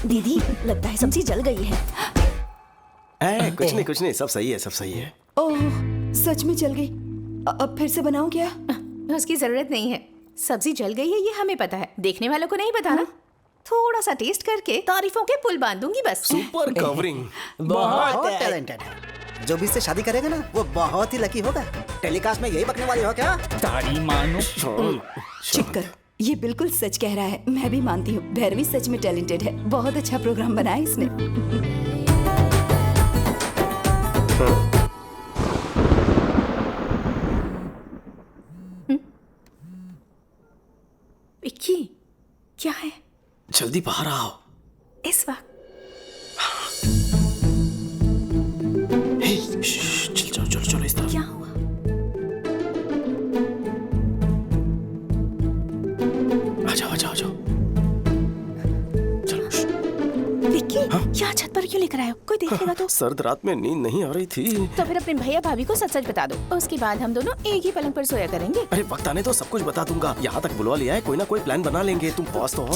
दीदी लगता है सब्जी जल गई है। कुछ नहीं, सब सही है, सब सही है। ओह सच में जल गई। अब फिर से बनाऊं क्या? उसकी जरूरत नहीं है, सब्जी जल गई है ये हमें पता है, देखने वालों को नहीं पता ना। थोड़ा सा टेस्ट करके तारीफों के पुल बांध दूंगी बस। Super covering. बहुत टैलेंटेड है। जो भी इससे शादी करेगा ना वो बहुत ही लकी होगा। टेलीकास्ट में यही बकने वाली हो क्या? तारी मानो। चुप कर, ये बिल्कुल सच कह रहा है। मैं भी मानती हूँ भैरवी सच में टैलेंटेड है। बहुत अच्छा प्रोग्राम बनाया इसने। विक्की क्या है? जल्दी बाहर आओ। इस वक्त चलो इस तरफ। क्या हुआ? आ जाओ। विक्की यहाँ छत पर क्यों लेकर आए हो? कोई देखेगा तो? सर्द रात में नींद नहीं आ रही थी। तो फिर अपने भैया भाभी को सच बता दो, उसके बाद हम दोनों एक ही पलंग पर सोया करेंगे। अरे वक्त आने तो सब कुछ बता दूंगा। यहाँ तक बुलवा लिया है, कोई ना कोई प्लान बना लेंगे। तुम पास तो हो।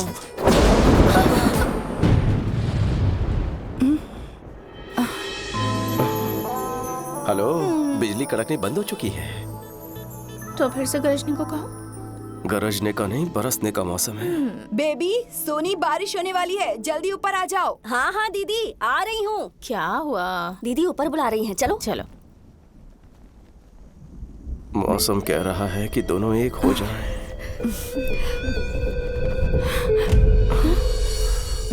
हेलो, बिजली कड़कनी बंद हो चुकी है। तो फिर से गरजने को कहो। गरजने का नहीं, बरसने का मौसम है। बेबी सोनी, बारिश होने वाली है, जल्दी ऊपर आ जाओ। हाँ दीदी आ रही हूँ। क्या हुआ? दीदी ऊपर बुला रही हैं, चलो। मौसम कह रहा है कि दोनों एक हो जाएं।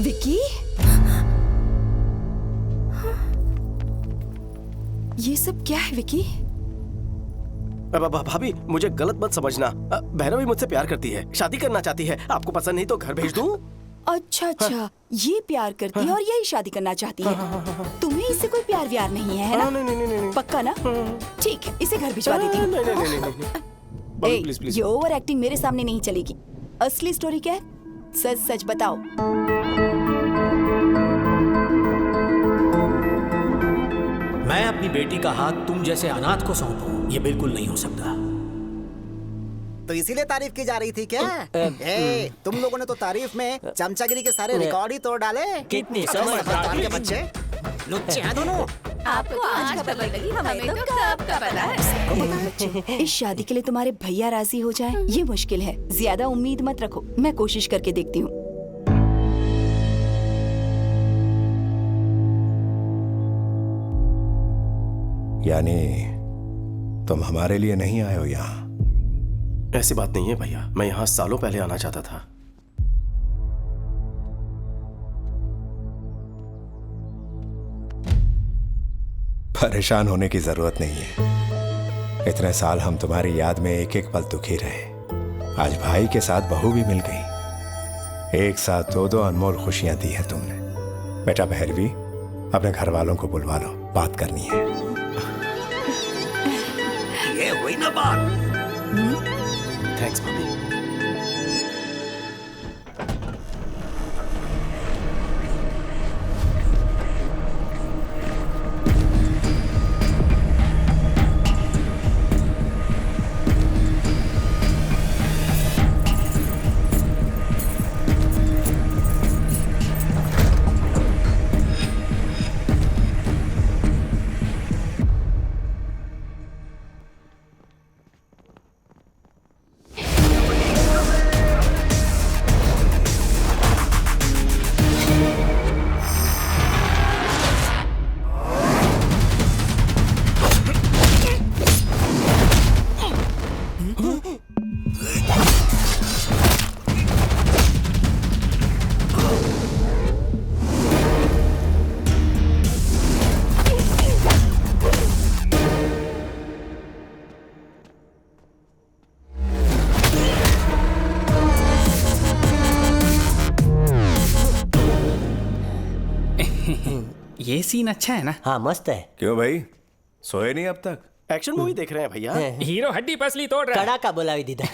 विक्की, ये सब क्या है विक्की? भाभी मुझे गलत मत समझना। भैरवी मुझसे प्यार करती है, शादी करना चाहती है। आपको पसंद नहीं तो घर भेज दूं? अच्छा, ये प्यार करती है और यही शादी करना चाहती है। तुम्हें इससे कोई प्यार व्यार नहीं है ना? नहीं। पक्का ना? ठीक है, इसे घर भिजवा देती हूँ। प्लीज। ये ओवर एक्टिंग मेरे सामने नहीं चलेगी। असली स्टोरी क्या है? सच बताओ। मैं अपनी बेटी का हाथ तुम जैसे अनाथ को सौंपूं, ये बिल्कुल नहीं हो सकता। तो इसीलिए तारीफ की जा रही थी क्या? तुम लोगों ने तो तारीफ में चमचागिरी के सारे रिकॉर्ड ही तोड़ डाले। कितनी समझदार के बच्चे, लुच्चे हैं दोनों। आपको आज खबर लगी, हमें तो कब का पता है। इस शादी के लिए तुम्हारे भैया राजी हो जाए ये मुश्किल है। ज्यादा उम्मीद मत रखो, मैं कोशिश करके देखती हूँ। यानी तुम हमारे लिए नहीं आए हो यहाँ? ऐसी बात नहीं है भैया, मैं यहाँ सालों पहले आना चाहता था। परेशान होने की जरूरत नहीं है। इतने साल हम तुम्हारी याद में एक एक पल दुखी रहे। आज भाई के साथ बहू भी मिल गई। एक साथ दो अनमोल खुशियां दी है तुमने। बेटा भैरवी, अपने घर वालों को बुलवा लो, बात करनी है। ये हुई ना बात। थैंक्स भाभी। ये सीन अच्छा है ना? हाँ मस्त है। क्यों भाई, सोए नहीं अब तक? एक्शन मूवी देख रहे हैं भैया। हीरो हड्डी पसली तोड़ रहा है। कड़ाका बोलावी दीदा।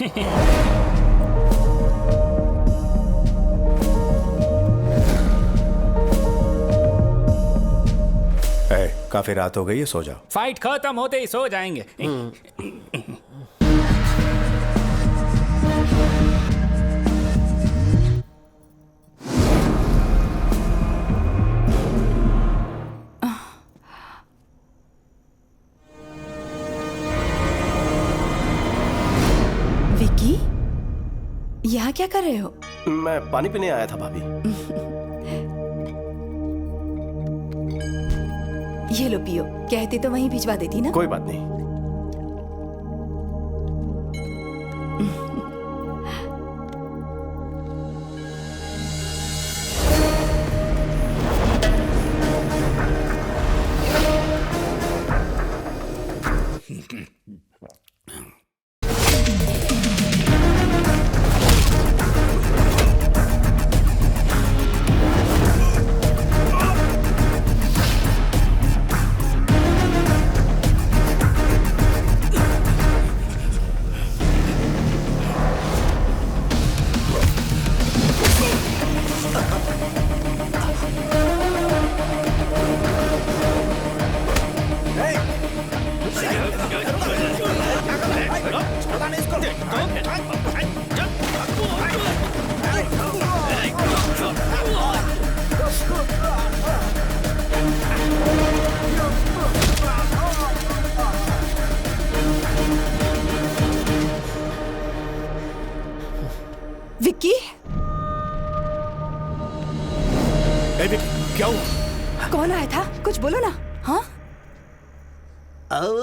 काफी रात हो गई है, सो जाओ। फाइट खत्म होते ही सो जाएंगे। विकी, यहाँ क्या कर रहे हो? मैं पानी पीने आया था भाभी। ये लो पियो, कहती तो वहीं भिजवा देती ना। कोई बात नहीं। विक्की, क्या हुआ? कौन आया था? कुछ बोलो ना। हाँ,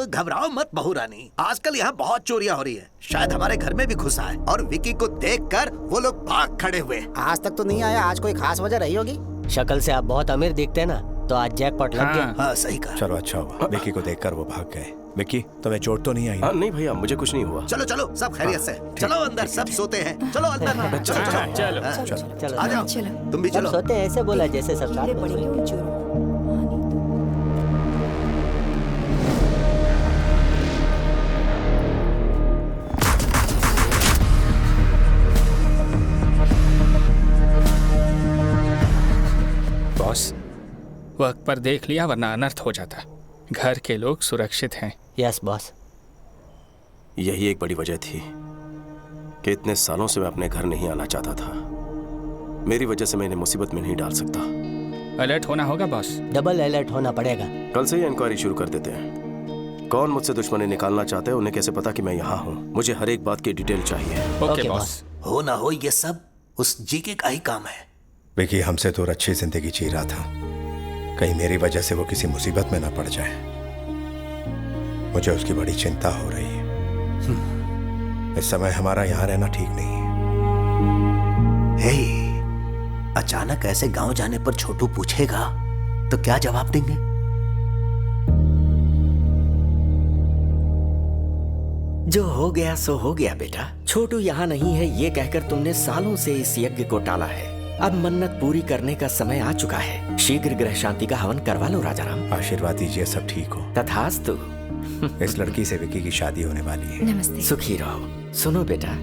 घबराओ मत बहू रानी, आजकल यहाँ बहुत चोरियां हो रही है। शायद हमारे घर में भी घुसा है और विकी को देखकर वो लोग भाग खड़े हुए। आज तक तो नहीं आया, आज कोई खास वजह रही होगी। शक्ल से आप बहुत अमीर दिखते हैं ना, तो आज जैकपॉट लग गया। हाँ सही कहा। चलो अच्छा हुआ, विकी को देखकर वो भाग गए। विकी, तुम्हें चोट तो नहीं आई? नहीं भैया, मुझे कुछ नहीं हुआ। चलो चलो, सब खैरियत से। चलो अंदर, सब सोते हैं। चलो अंदर। चलो चलो चलो आ जाओ, तुम भी चलो। सोते हैं ऐसे बोला जैसे सब साथ में। बॉस, वक्त पर देख लिया वरना अनर्थ हो जाता। घर के लोग सुरक्षित हैं। Yes boss. यही एक बड़ी वजह थी कि इतने सालों से मैं अपने घर नहीं आना चाहता था। मेरी वजह से मैं इन्हें मुसीबत में नहीं डाल सकता। अलर्ट होना होगा बॉस। डबल अलर्ट होना पड़ेगा। कल से ही इंक्वायरी शुरू कर देते हैं। कौन मुझसे दुश्मनी निकालना चाहते हैं, उन्हें कैसे पता कि मैं यहाँ हूँ? मुझे हर एक बात की डिटेल चाहिए। Okay boss. हो ना हो, ये सब उस जीके का ही काम है। विकी हमसे दूर अच्छी जिंदगी जी रहा था, कहीं मेरी वजह से वो किसी मुसीबत में ना पड़ जाए। मुझे उसकी बड़ी चिंता हो रही है। इस समय हमारा यहाँ रहना ठीक नहीं है। हे, अचानक ऐसे गांव जाने पर छोटू पूछेगा तो क्या जवाब देंगे? जो हो गया सो हो गया बेटा। छोटू यहाँ नहीं है ये कहकर तुमने सालों से इस यज्ञ को टाला है। अब मन्नत पूरी करने का समय आ चुका है। शीघ्र ग्रह शांति का हवन करवा लो राजाराम। आशीर्वाद दीजिए सब ठीक हो। तथास्तु। इस लड़की से विकी की शादी होने वाली है। नमस्ते। सुखी रहो। सुनो बेटा,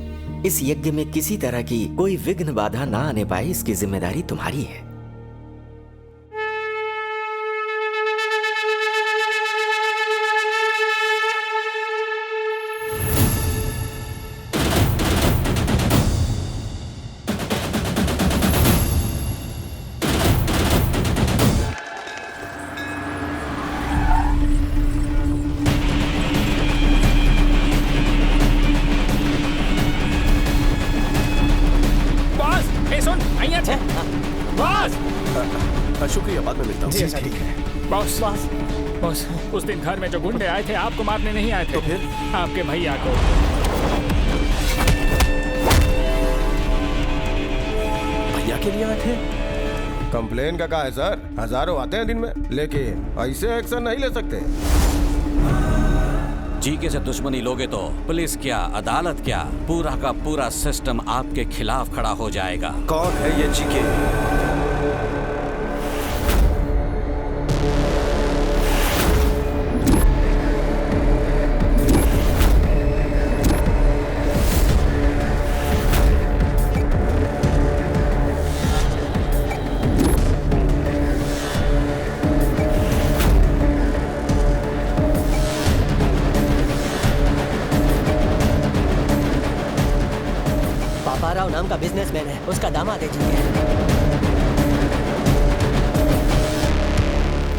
इस यज्ञ में किसी तरह की कोई विघ्न बाधा ना आने पाए, इसकी जिम्मेदारी तुम्हारी है। शुक्रिया, बाद में मिलता हूँ। ठीक है बॉस। बॉस, उस दिन घर में जो गुंडे आए थे आपको मारने नहीं आए थे। तो फिर आपके भैया को। भैया के लिए आए थे? कंप्लेन का कहा है सर? हजारों आते हैं दिन में, लेकिन ऐसे एक्शन नहीं ले सकते। जीके से दुश्मनी लोगे तो पुलिस क्या, अदालत क्या, पूरा का पूरा सिस्टम आपके खिलाफ खड़ा हो जाएगा। कौन है ये जीके? बिजनेसमैन है, उसका दामाद है जी।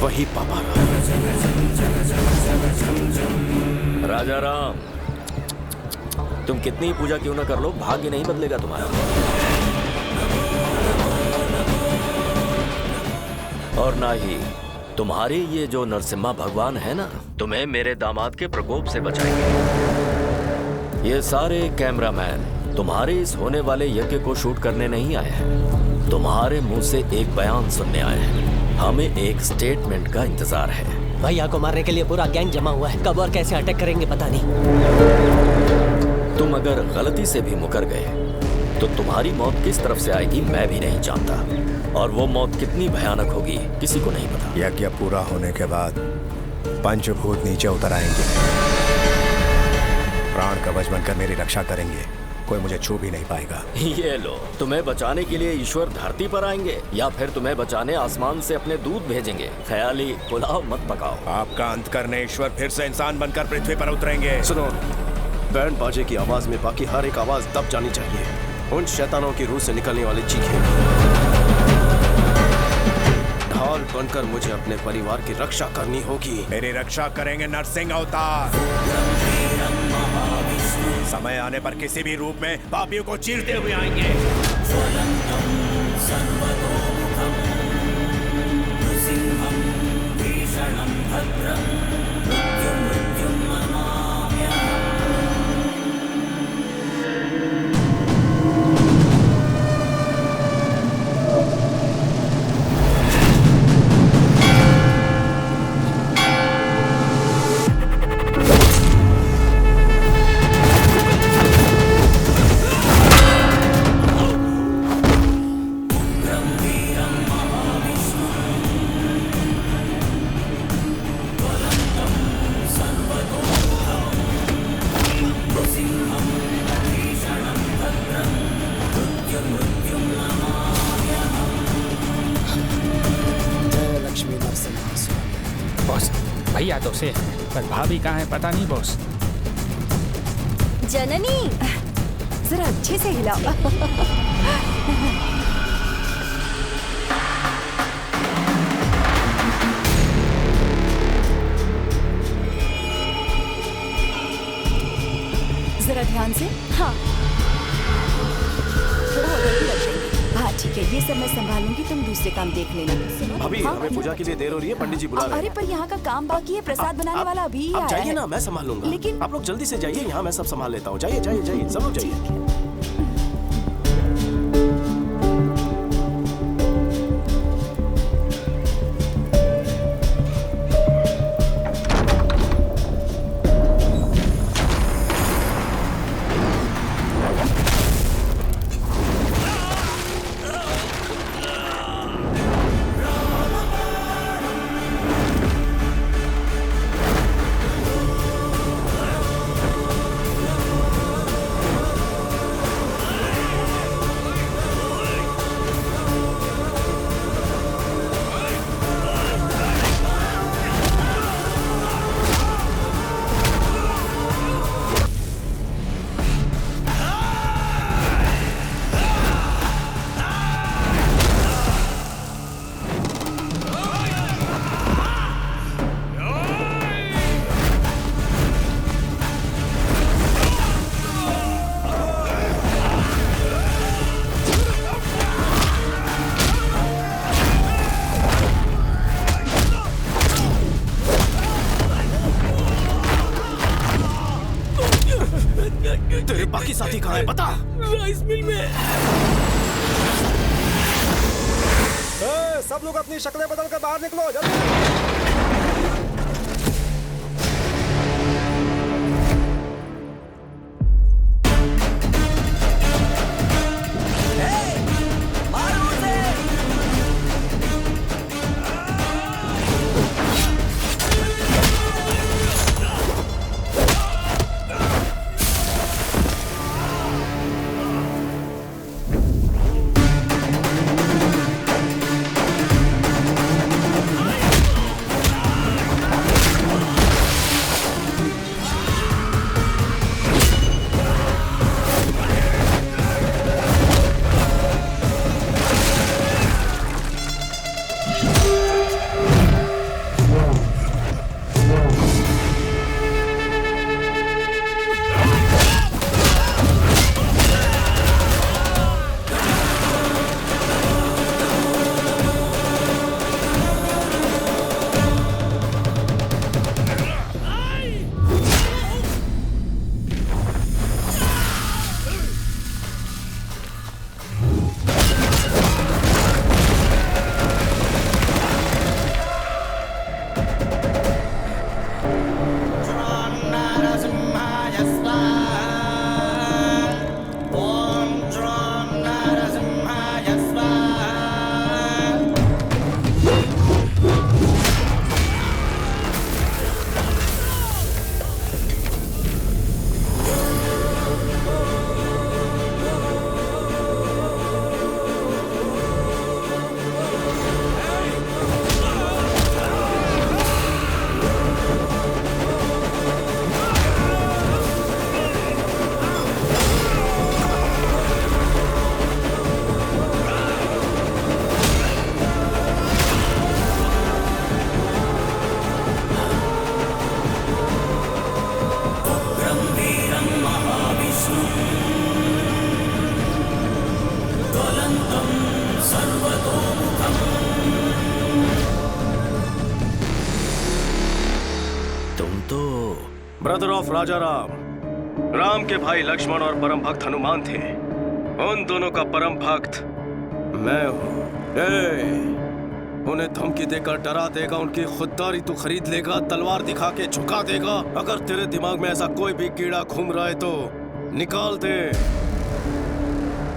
वही पापा राजा राम, तुम कितनी पूजा क्यों ना कर लो, भाग्य नहीं बदलेगा तुम्हारा। और ना ही तुम्हारे ये जो नरसिम्हा भगवान है ना, तुम्हें मेरे दामाद के प्रकोप से बचाएंगे। ये सारे कैमरामैन तुम्हारे इस होने वाले यज्ञ को शूट करने नहीं आए हैं, तुम्हारे मुंह से एक बयान सुनने आए हैं। हमें एक स्टेटमेंट का इंतजार है। भैया को मारने के लिए पूरा गैंग जमा हुआ है, कब और कैसे अटैक करेंगे पता नहीं। तुम अगर गलती से भी मुकर गए तो तुम्हारी मौत किस तरफ से आएगी मैं भी नहीं जानता, और वो मौत कितनी भयानक होगी किसी को नहीं पता। यज्ञ पूरा होने के बाद पंचभूत नीचे उतर आएंगे, प्राण कवच बनकर मेरी रक्षा करेंगे, कोई मुझे छू भी नहीं पाएगा। ये लो, तुम्हें बचाने के लिए ईश्वर धरती पर आएंगे या फिर तुम्हें बचाने आसमान से अपने दूत भेजेंगे। ख्याली पुलाव मत पकाओ। आपका अंत करने ईश्वर फिर से इंसान बनकर पृथ्वी पर उतरेंगे। सुनो, बैंड बाजे की आवाज में बाकी हर एक आवाज दब जानी चाहिए। उन शैतानों की रूह से निकलने वाली चीखें ढाल बनकर मुझे अपने परिवार की रक्षा करनी होगी। मेरी रक्षा करेंगे नरसिंह अवतार। समय आने पर किसी भी रूप में पापियों को चीरते हुए आएंगे। भैया तो से, पर भाभी कहाँ है पता नहीं बॉस। जननी, जरा अच्छे से हिलाओ। जरा ध्यान से। हाँ, थोड़ा उधर भी रख देंगे। हाँ ठीक है, ये सब मैं संभाल लूंगी, तुम दूसरे काम देख लेना। भाभी, हाँ? हमें पूजा के लिए देर हो रही है, पंडित जी बुला रहे हैं। अरे पर यहाँ का काम बाकी है, प्रसाद बनाने वाला अभी ही आप आया जाइए है। ना, मैं संभाल लूंगा। लेकिन आप लोग जल्दी से जाइए, यहाँ मैं सब संभाल लेता हूँ। जाइए जाइए जाइए, सब लोग जाइए। तेरे बाकी साथी कहाँ हैं, बता। राइस मिल में। सब लोग अपनी शक्लें बदलकर बाहर निकलो जल्दी। ब्रदर ऑफ राजा राम। राम के भाई लक्ष्मण और परम भक्त हनुमान थे। उन दोनों का परम भक्त मैं हूँ। उन्हें धमकी देकर डरा देगा, उनकी खुददारी तू खरीद लेगा, तलवार दिखा के झुका देगा। अगर तेरे दिमाग में ऐसा कोई भी कीड़ा घूम रहा है तो निकाल दे।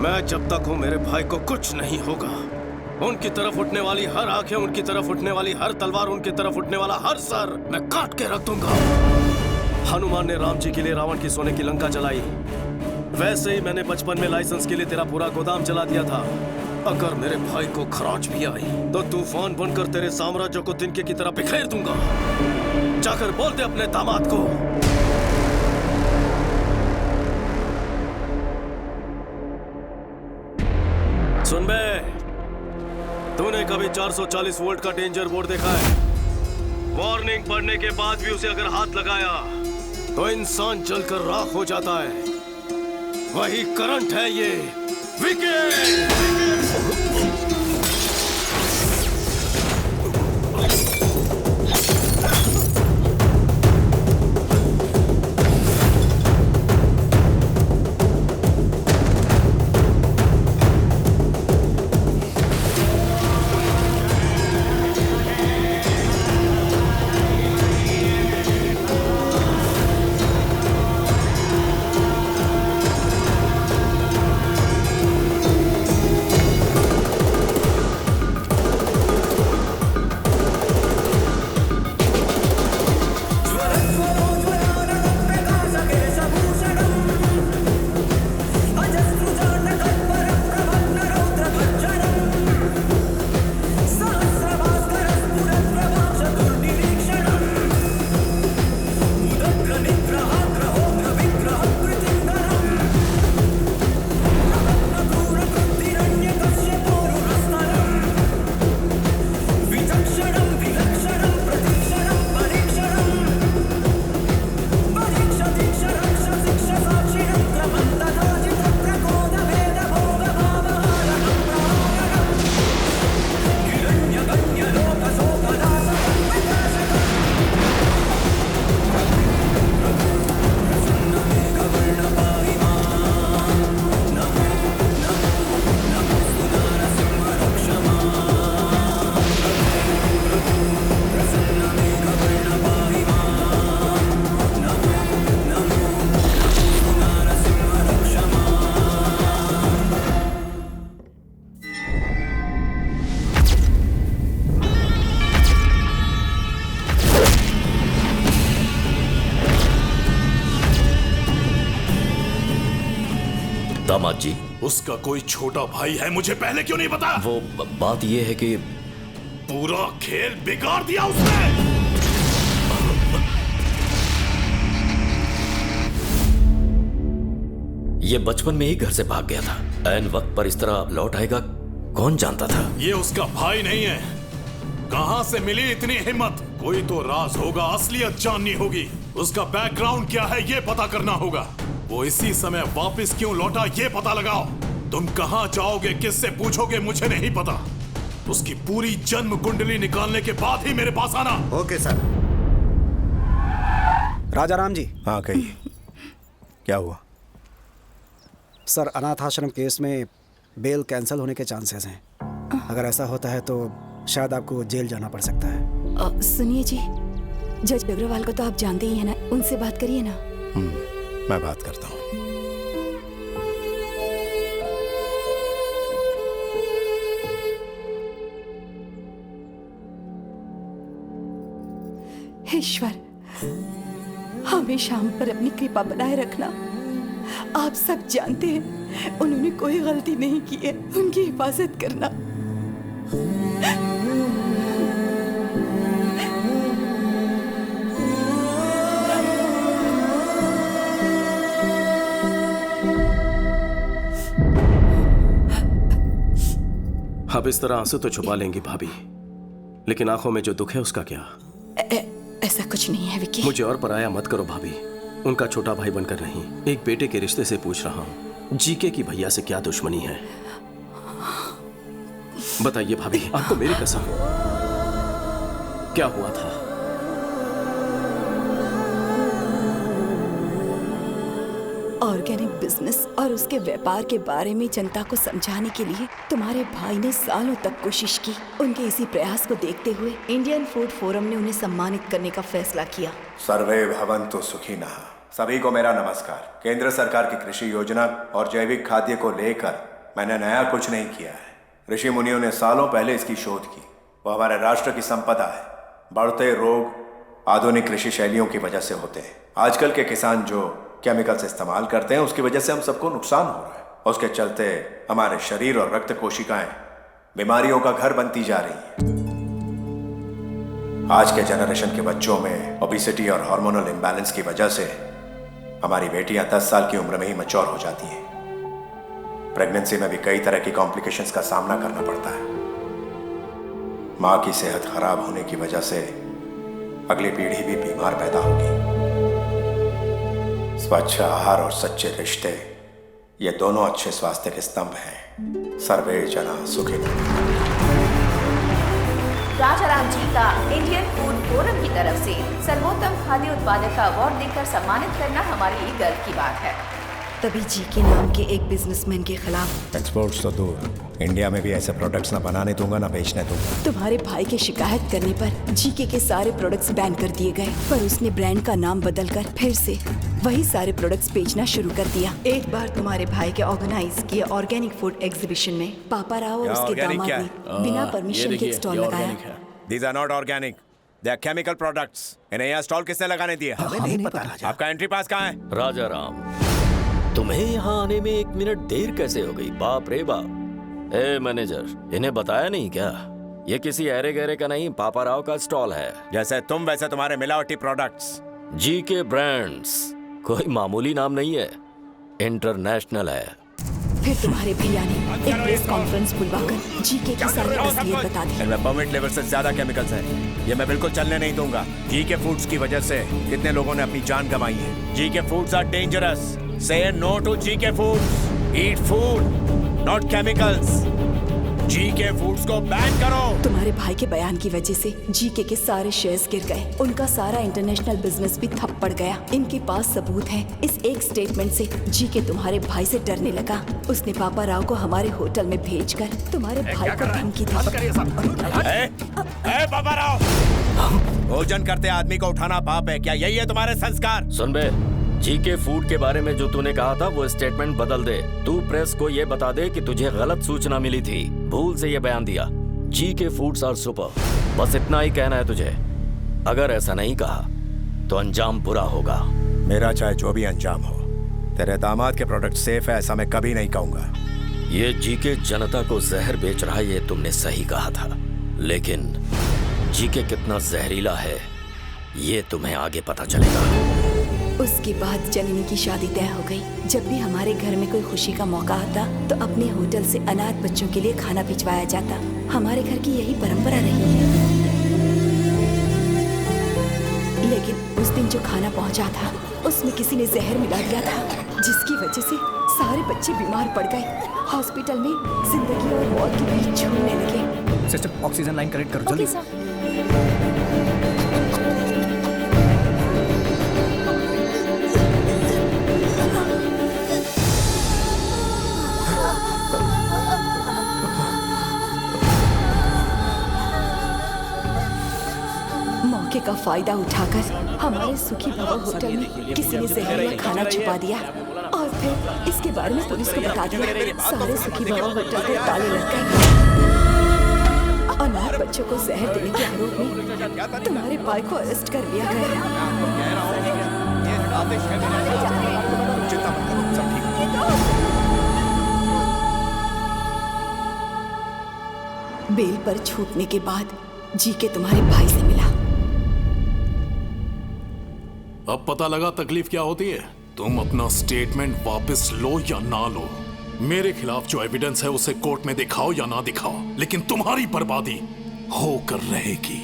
मैं जब तक हूँ मेरे भाई को कुछ नहीं होगा। उनकी तरफ उठने वाली हर आंखें, उनकी तरफ उठने वाली हर तलवार, उनकी तरफ उठने वाला हर सर मैं काट के रख दूंगा। हनुमान ने राम जी के लिए रावण की सोने की लंका जलाई, वैसे ही मैंने बचपन में लाइसेंस के लिए तेरा पूरा गोदाम जला दिया था। अगर मेरे भाई को खरोंच भी आई तो तूफान बनकर तेरे साम्राज्य को तिनके की तरह बिखेर दूंगा। जाकर बोल दे अपने दामाद को। सुन बे, तूने कभी 440 वोल्ट का डेंजर बोर्ड देखा है? वार्निंग पढ़ने के बाद भी उसे अगर हाथ लगाया तो इंसान जलकर राख हो जाता है। वही करंट है ये। विकेट! दामाद जी, उसका कोई छोटा भाई है, मुझे पहले क्यों नहीं बताया? वो बात ये है कि पूरा खेल बिगाड़ दिया उसने। ये बचपन में ही घर से भाग गया था। ऐन वक्त पर इस तरह लौट आएगा कौन जानता था? ये उसका भाई नहीं है। कहां से मिली इतनी हिम्मत? कोई तो राज होगा, असलियत जाननी होगी। उसका बैकग्राउंड क्या है ये पता करना होगा। वो इसी समय वापस क्यों लौटा ये पता लगाओ। तुम कहां जाओगे, किससे पूछोगे, मुझे नहीं पता। उसकी पूरी जन्म कुंडली निकालने के बाद ही मेरे पास आना। Okay sir. राजा राम जी। हाँ कहिए, क्या हुआ? सर, अनाथ आश्रम केस में बेल कैंसिल होने के चांसेस हैं। अगर ऐसा होता है तो शायद आपको जेल जाना पड़ सकता है। सुनिए जी, जज अग्रवाल को तो आप जानते ही हैं ना, उनसे बात करिए ना। मैं बात करता हूँ। ईश्वर, हमेशा हम पर अपनी कृपा बनाए रखना। आप सब जानते हैं उन्होंने कोई गलती नहीं की है, उनकी हिफाजत करना। अब इस तरह आंसू तो छुपा लेंगी भाभी, लेकिन आंखों में जो दुख है उसका क्या? ऐसा कुछ नहीं है विकी। मुझे और पराया मत करो भाभी। उनका छोटा भाई बनकर नहीं, एक बेटे के रिश्ते से पूछ रहा हूँ। जीके की भैया से क्या दुश्मनी है? बताइए भाभी, आपको मेरी कसम, क्या हुआ था? ऑर्गेनिक बिजनेस और उसके व्यापार के बारे में जनता को समझाने के लिए तुम्हारे भाई ने सालों तक कोशिश की। उनके इसी प्रयास को देखते हुए इंडियन फूड फोरम ने उन्हें सम्मानित करने का फैसला किया। सर्वे भवन्तु सुखिनः। सभी को मेरा नमस्कार। केंद्र सरकार की कृषि योजना और जैविक खाद्य को लेकर मैंने नया कुछ नहीं किया है। ऋषि मुनियों ने सालों पहले इसकी शोध की। वो हमारे राष्ट्र की संपदा है। बढ़ते रोग आधुनिक कृषि शैलियों की वजह से होते हैं। आजकल के किसान जो केमिकल्स इस्तेमाल करते हैं उसकी वजह से हम सबको नुकसान हो रहा है। उसके चलते हमारे शरीर और रक्त कोशिकाएं बीमारियों का घर बनती जा रही हैं। आज के जनरेशन के बच्चों में ओबेसिटी और हार्मोनल इम्बैलेंस की वजह से हमारी बेटियां 10 साल की उम्र में ही मैच्योर हो जाती हैं। प्रेगनेंसी में भी कई तरह की कॉम्प्लिकेशंस का सामना करना पड़ता है। माँ की सेहत खराब होने की वजह से अगली पीढ़ी भी बीमार पैदा होगी। स्वच्छ आहार और सच्चे रिश्ते, ये दोनों अच्छे स्वास्थ्य के स्तंभ हैं। सर्वे जना सुखिनः। राजाराम जी का इंडियन फूड फोरम की तरफ से सर्वोत्तम खाद्य उत्पादक का अवार्ड देकर सम्मानित करना हमारे लिए गर्व की बात है। तभी जी के नाम के एक बिजनेसमैन के खिलाफ एक्सपोर्ट्स तो दूर, इंडिया में भी ऐसे प्रोडक्ट्स ना बनाने दूंगा ना बेचने दूंगा। तुम्हारे भाई की शिकायत करने पर जीके के सारे प्रोडक्ट्स बैन कर दिए गए, पर उसने ब्रांड का नाम बदलकर फिर से वही सारे प्रोडक्ट्स बेचना शुरू कर दिया। एक बार तुम्हारे भाई के ऑर्गेनाइज किए ऑर्गेनिक फूड एग्जीबिशन में पापा राव और उसके दामाद ने बिना परमिशन के स्टॉल लगाया। These are not organic. They are chemical products. इन्हें यहाँ स्टॉल किसने लगाने दिया? हमें नहीं पता राजा। आपका एंट्री पास कहाँ है? राजा राम, तुम्हें यहाँ आने में 1 मिनट देर कैसे हो गई? बाप रे बाप। ए मैनेजर, इन्हें बताया नहीं क्या? ये किसी ऐरे गहरे का नहीं, पापा राव का स्टॉल है। जैसे तुम वैसे तुम्हारे मिलावटी प्रोडक्ट्स। जीके ब्रांड्स कोई मामूली नाम नहीं है, इंटरनेशनल है। फिर तुम्हारे भैया ने एक प्रेस कॉन्फ्रेंस बुलवाकर जीके की सारी असलियत बता दी। इनमें परमिट लेवल से ज्यादा केमिकल्स हैं। ये मैं बिल्कुल चलने नहीं दूंगा। जीके फूड्स की वजह से कितने लोगों ने अपनी जान गंवाई है। जीके foods are dangerous. Say no to GK Foods. Eat food, not chemicals. GK Foods को बैन करो। तुम्हारे भाई के बयान की वजह से जीके के सारे शेयर्स गिर गए। उनका सारा इंटरनेशनल बिजनेस भी ठप पड़ गया। इनके पास सबूत है। इस एक स्टेटमेंट से जीके तुम्हारे भाई से डरने लगा। उसने पापा राव को हमारे होटल में भेजकर तुम्हारे भाई को धमकी दी। पापा राव, भोजन करते आदमी को उठाना पाप है क्या? यही है तुम्हारे संस्कार? सुन बे, जीके फूड के बारे में जो तूने कहा था वो स्टेटमेंट बदल दे। तू प्रेस को ये बता दे कि तुझे गलत सूचना मिली थी, भूल से ये बयान दिया। जीके फूड्स आर सुपर, बस इतना ही कहना है तुझे। अगर ऐसा नहीं कहा तो अंजाम बुरा होगा। मेरा चाहे जो भी अंजाम हो, तेरे दामाद के प्रोडक्ट सेफ है ऐसा मैं कभी नहीं कहूंगा। ये जीके जनता को जहर बेच रहा है, ये तुमने सही कहा था, लेकिन जीके कितना जहरीला है ये तुम्हें आगे पता चलेगा। उसके बाद जननी की शादी तय हो गई। जब भी हमारे घर में कोई खुशी का मौका आता तो अपने होटल से अनाथ बच्चों के लिए खाना भिजवाया जाता। हमारे घर की यही परंपरा रही है। लेकिन उस दिन जो खाना पहुंचा था उसमें किसी ने जहर मिला दिया था, जिसकी वजह से सारे बच्चे बीमार पड़ गए। हॉस्पिटल में जिंदगी और मौत के बीच झूलने लगे। सिस्टर, ऑक्सीजन लाइन कनेक्ट करो जल्दी। मौके का फायदा उठाकर हमारे सुखी भवन होटल में किसी ने जहरीला खाना छुपा दिया और फिर इसके बारे में पुलिस को बता दिया। सारे सुखी भवन होटल को ताले लग गए। अनाथ बच्चों को जहर देने के आरोप में तुम्हारे भाई को अरेस्ट कर लिया गया। बेल पर छूटने के बाद जीके तुम्हारे भाई से मिला। अब पता लगा तकलीफ क्या होती है। तुम अपना स्टेटमेंट वापस लो या ना लो, मेरे खिलाफ जो एविडेंस है उसे कोर्ट में दिखाओ या ना दिखाओ, लेकिन तुम्हारी बर्बादी होकर रहेगी।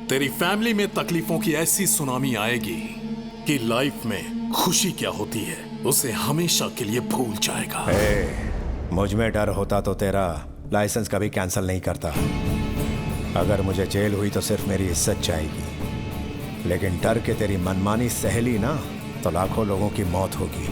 तेरी फैमिली में तकलीफों की ऐसी सुनामी आएगी कि लाइफ में खुशी क्या होती है उसे हमेशा के लिए भूल जाएगा। मुझ में डर होता तो तेरा लाइसेंस कभी कैंसिल नहीं करता। अगर मुझे जेल हुई तो सिर्फ मेरी इज्जत जाएगी, लेकिन डर के तेरी मनमानी सहेली ना तो लाखों लोगों की मौत होगी।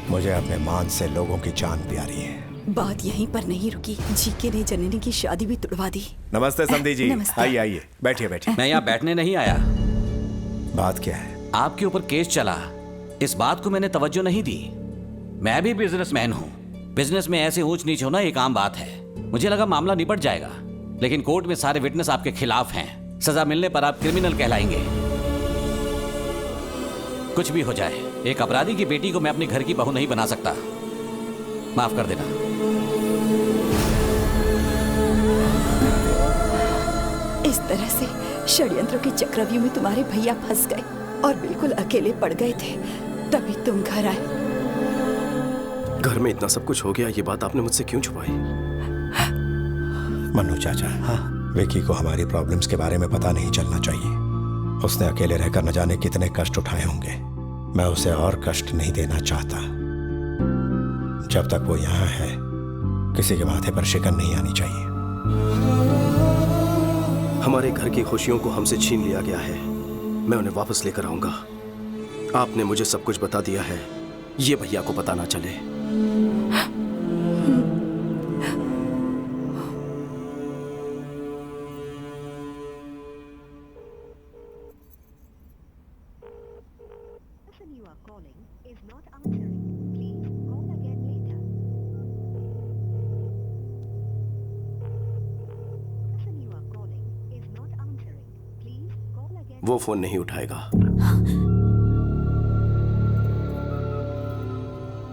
मुझे अपने मान से लोगों की जान प्यारी है। बात यहीं पर नहीं रुकी, जीके ने जननी की शादी भी तुड़वा दी। नमस्ते समधी जी। नमस्ते। आइए आइए, बैठिए बैठिए। मैं यहाँ बैठने नहीं आया। बात क्या है? आपके ऊपर केस चला, इस बात को मैंने तवज्जो नहीं दी। मैं भी बिजनेसमैन हूँ, बिजनेस में ऐसे ऊंच नीच होना एक आम बात है। मुझे लगा मामला निपट जाएगा, लेकिन कोर्ट में सारे विटनेस आपके खिलाफ हैं। सजा मिलने पर आप क्रिमिनल कहलाएंगे। कुछ भी हो जाए, एक अपराधी की बेटी को मैं अपने घर की बहू नहीं बना सकता। माफ कर देना। इस तरह से षड्यंत्रों के चक्रव्यूह में तुम्हारे भैया फंस गए और बिल्कुल अकेले पड़ गए थे, तभी तुम घर आए। घर में इतना सब कुछ हो गया, ये बात आपने मुझसे क्यों छुपाई? मन्नू चाचा, हाँ, विकी को हमारी प्रॉब्लम्स के बारे में पता नहीं चलना चाहिए। उसने अकेले रहकर न जाने कितने कष्ट उठाए होंगे। मैं उसे और कष्ट नहीं देना चाहता। जब तक वो यहाँ है, किसी के माथे पर शिकन नहीं आनी चाहिए। हमारे घर की खुशियों को हमसे छीन लिया गया है, मैं उन्हें वापस लेकर आऊंगा। आपने मुझे सब कुछ बता दिया है, ये भैया को पता ना चले। वो फोन नहीं उठाएगा।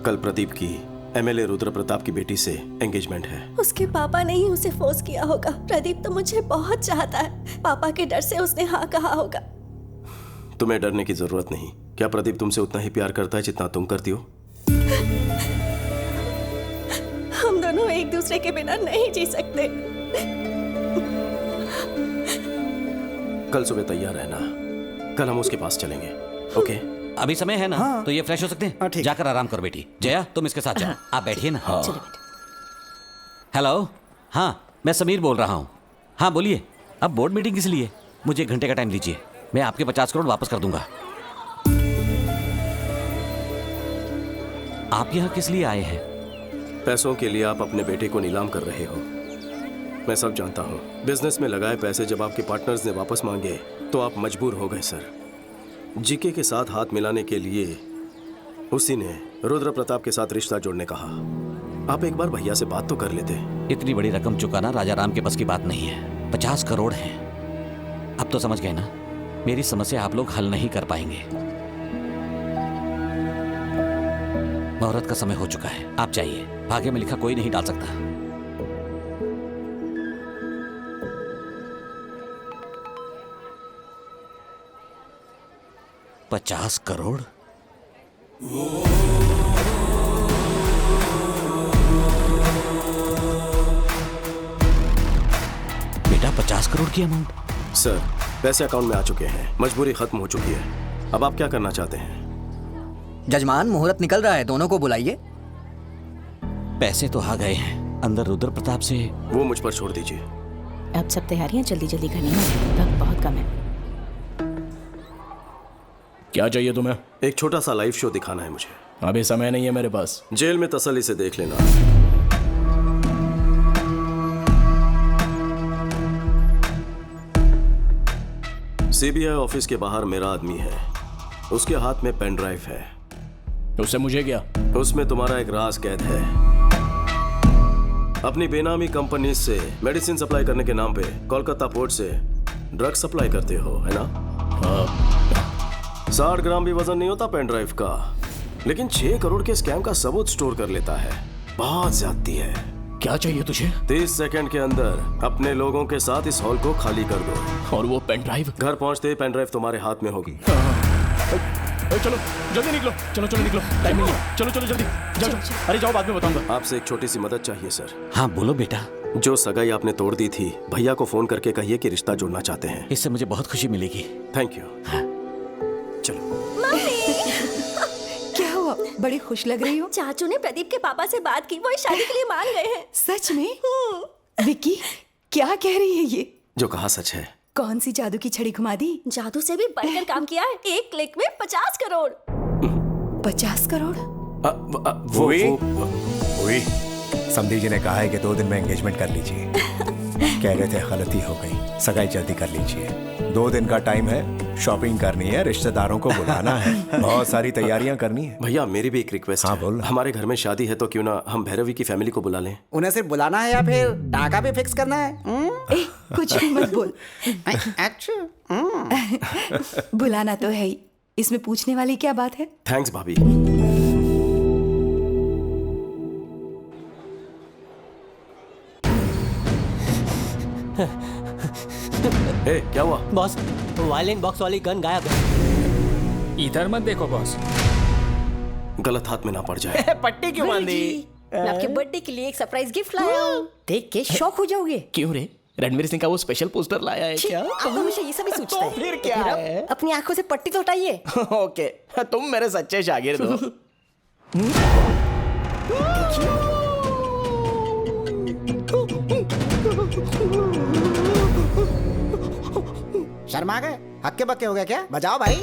कल प्रदीप की एमएलए रुद्र प्रताप की बेटी से एंगेजमेंट है। उसके पापा ने ही उसे फोर्स किया होगा। प्रदीप तो मुझे बहुत चाहता है, पापा के डर से उसने हाँ कहा होगा। तुम्हें डरने की जरूरत नहीं। क्या प्रदीप तुमसे उतना ही प्यार करता है जितना तुम करती हो? हम दोनों एक दूसरे के बिना नहीं जी सकते। कल सुबह तैयार रहना, कल हम उसके पास चलेंगे। ओके? अभी समय है ना? हाँ। तो ये फ्रेश हो सकते हैं? जाकर आराम करो बेटी। जया, तुम इसके साथ जाओ। आप बैठिए ना। हाँ। हेलो, हाँ, मैं समीर बोल रहा हूँ। हाँ बोलिए। अब बोर्ड मीटिंग किस लिए? मुझे 1 घंटे का टाइम दीजिए, मैं आपके 50 करोड़ वापस कर दूंगा। आप यहाँ किस लिए आए हैं? पैसों के लिए आप अपने बेटे को नीलाम कर रहे हो। मैं सब जानता हूँ। बिजनेस में लगाए पैसे जब आपके पार्टनर्स ने वापस मांगे तो आप मजबूर हो गए सर। जीके के साथ हाथ मिलाने के लिए उसी ने रुद्र प्रताप के साथ रिश्ता जोड़ने कहा। आप एक बार भैया से बात तो कर लेते। इतनी बड़ी रकम चुकाना राजा राम के बस की बात नहीं है। 50 करोड़ हैं। अब तो समझ गए ना, मेरी समस्या आप लोग हल नहीं कर पाएंगे। मुहूर्त का समय हो चुका है, आप जाइए। भाग्य में लिखा कोई नहीं डाल सकता। $50 करोड़? बेटा, 50 करोड़ की अमाउंट? सर, पैसे अकाउंट में आ चुके हैं, मजबूरी खत्म हो चुकी है। अब आप क्या करना चाहते हैं? जजमान, मुहूर्त निकल रहा है, दोनों को बुलाइए। पैसे तो आ गए हैं, अंदर रुद्र प्रताप से। वो मुझ पर छोड़ दीजिए। अब सब तैयारियां जल्दी जल्दी करनी है, वक्त बहुत कम है। क्या चाहिए तुम्हें? एक छोटा सा लाइव शो दिखाना है मुझे। अभी समय नहीं है मेरे पास। जेल में तसल्ली से देख लेना। सीबीआई ऑफिस के बाहर मेरा आदमी है, उसके हाथ में पेन ड्राइव है। उससे मुझे क्या? उसमें तुम्हारा एक राज कैद है। अपनी बेनामी कंपनी से मेडिसिन सप्लाई करने के नाम पे कोलकाता पोर्ट से ड्रग सप्लाई करते हो, है ना? हाँ। 60 ग्राम भी वजन नहीं होता पेन ड्राइव का, लेकिन 6 करोड़ के स्कैम का सबूत स्टोर कर लेता है। बहुत ज्यादती है। क्या चाहिए तुझे? 30 सेकंड के अंदर अपने लोगों के साथ इस हॉल को खाली कर दो। और वो पेन ड्राइव? घर पहुंचते ही पेन ड्राइव तुम्हारे हाथ में होगी। चलो जल्दी निकलो, चलो चलो निकलो, टाइम नहीं है। चलो चलो जल्दी जाओ। अरे जाओ, बाद में बताऊंगा। आपसे एक छोटी सी मदद चाहिए सर। हाँ बोलो बेटा। जो सगाई आपने तोड़ दी थी, भैया को फोन करके कहिए कि रिश्ता जोड़ना चाहते हैं। इससे मुझे बहुत खुशी मिलेगी। Thank you. चलो। क्या हुआ? बड़ी खुश लग रही हो। चाचू ने प्रदीप के पापा से बात की, वो इस शादी के लिए मान गए हैं। सच में? विकी, क्या कह रही है ये? जो कहा सच है। कौन सी जादू की छड़ी घुमा दी? जादू से भी बढ़कर काम किया है। एक क्लिक में 50 करोड़। 50 करोड़? वही समधी जी ने कहा है कि 2 दिन में एंगेजमेंट कर लीजिए। कह रहे थे गलती हो गई, सगाई जल्दी कर लीजिए। 2 दिन का टाइम है, शॉपिंग करनी है, रिश्तेदारों को बुलाना है, बहुत सारी तैयारियां करनी है। भैया मेरी भी एक रिक्वेस्ट है। बोल। हमारे घर में शादी है तो क्यों ना हम भैरवी की फैमिली को बुला लें। उन्हें सिर्फ बुलाना है या फिर टाका भी फिक्स करना है? कुछ भी मत बोल। अच्छा बुलाना तो है ही, इसमें पूछने वाली क्या बात है? थैंक्स भाभी। ए, क्या हुआ? बॉस, वायलिन बॉक्स वाली गन गायब है। इधर मत देखो बॉस, गलत हाथ में ना पड़ जाए। पट्टी क्यों बांधी? मैं आपके बर्थडे के लिए एक सरप्राइज गिफ्ट लाया हूँ, देख के शॉक हो जाओगे। क्यों रे? रणवीर सिंह का वो स्पेशल पोस्टर लाया है क्या? आप हमेशा ये सब ही सोचते हैं। फिर क्या है? अपनी आंखों से पट्टी तो हटाइए। ओके, तुम मेरे सच्चे शागिर्द हो। शर्मा गए? हक्के बक्के हो गए क्या? बजाओ भाई।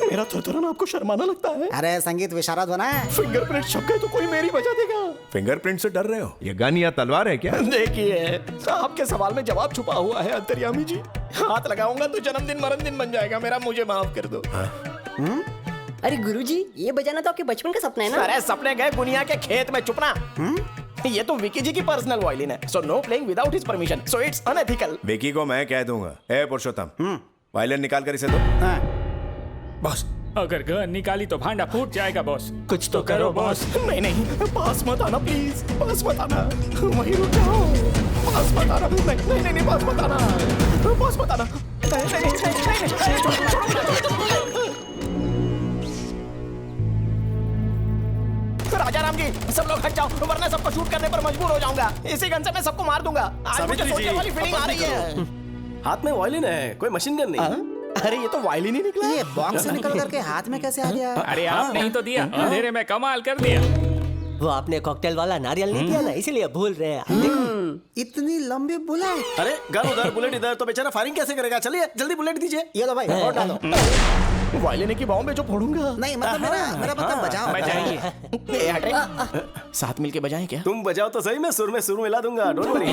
मेरा थरथराना आपको शर्माना लगता है? अरे संगीत विशारद होना है। फिंगरप्रिंट छप गए तो कोई मेरी बजा देगा। फिंगरप्रिंट से डर रहे हो? ये गन या तलवार है क्या? देखिए, आपके सवाल में जवाब छुपा हुआ है अंतर्यामी जी। हाथ लगाऊंगा तो जन्मदिन मरणदिन बन जाएगा मेरा, मुझे माफ कर दो। अरे गुरुजी, ये बजाना तो आपके बचपन का सपना है ना? अरे सपने गए दुनिया के खेत में, चुपना। ये तो विकी जी की पर्सनल वायलिन है, so know playing without his permission, so it's unethical. Vicky को मैं कह दूंगा। ए पुरुषोत्तम, वायलिन निकाल कर इसे दो। बॉस, अगर गन निकाली तो भांडा फूट जाएगा बॉस, कुछ तो करो बॉस। नहीं नहीं, पास मत आना प्लीज, पास मत आना, वहीं रुक जाओ, पास मत आना। नहीं नहीं नहीं, पास मत आना, पास मत आना। राजा राम जी, सब लोग हट जाओ, वरना सबको शूट करने पर मजबूर हो जाऊंगा। इसी गन से मैं सबको मार दूंगा। आज मुझे सोचने वाली फीलिंग आ रही है। हाथ में वायलिन है, कोई मशीन गन नहीं। अरे ये तो वायलिन ही निकला। ये बॉक्स से निकल करके हाथ में कैसे आ गया? अरे आपने ही तो दिया, अंधेरे में कमाल कर दिया। वो आपने कॉकटेल वाला नारियल नहीं दिया ना, इसीलिए भूल रहे हैं। देखो इतनी लंबी बुलेट। अरे गन उधर, बुलेट इधर, तो बेचारा फायरिंग कैसे करेगा? चलिए जल्दी बुलेट दीजिए। ये लो भाई, और डालो। वायलिन की बॉम्ब में जो फोड़ूंगा। नहीं मतलब मेरा मतलब बजाओ। बजाइए। साथ मिलके बजाएं क्या? तुम बजाओ तो सही, मैं सुर में सुर मिला दूंगा, डोंट वरी।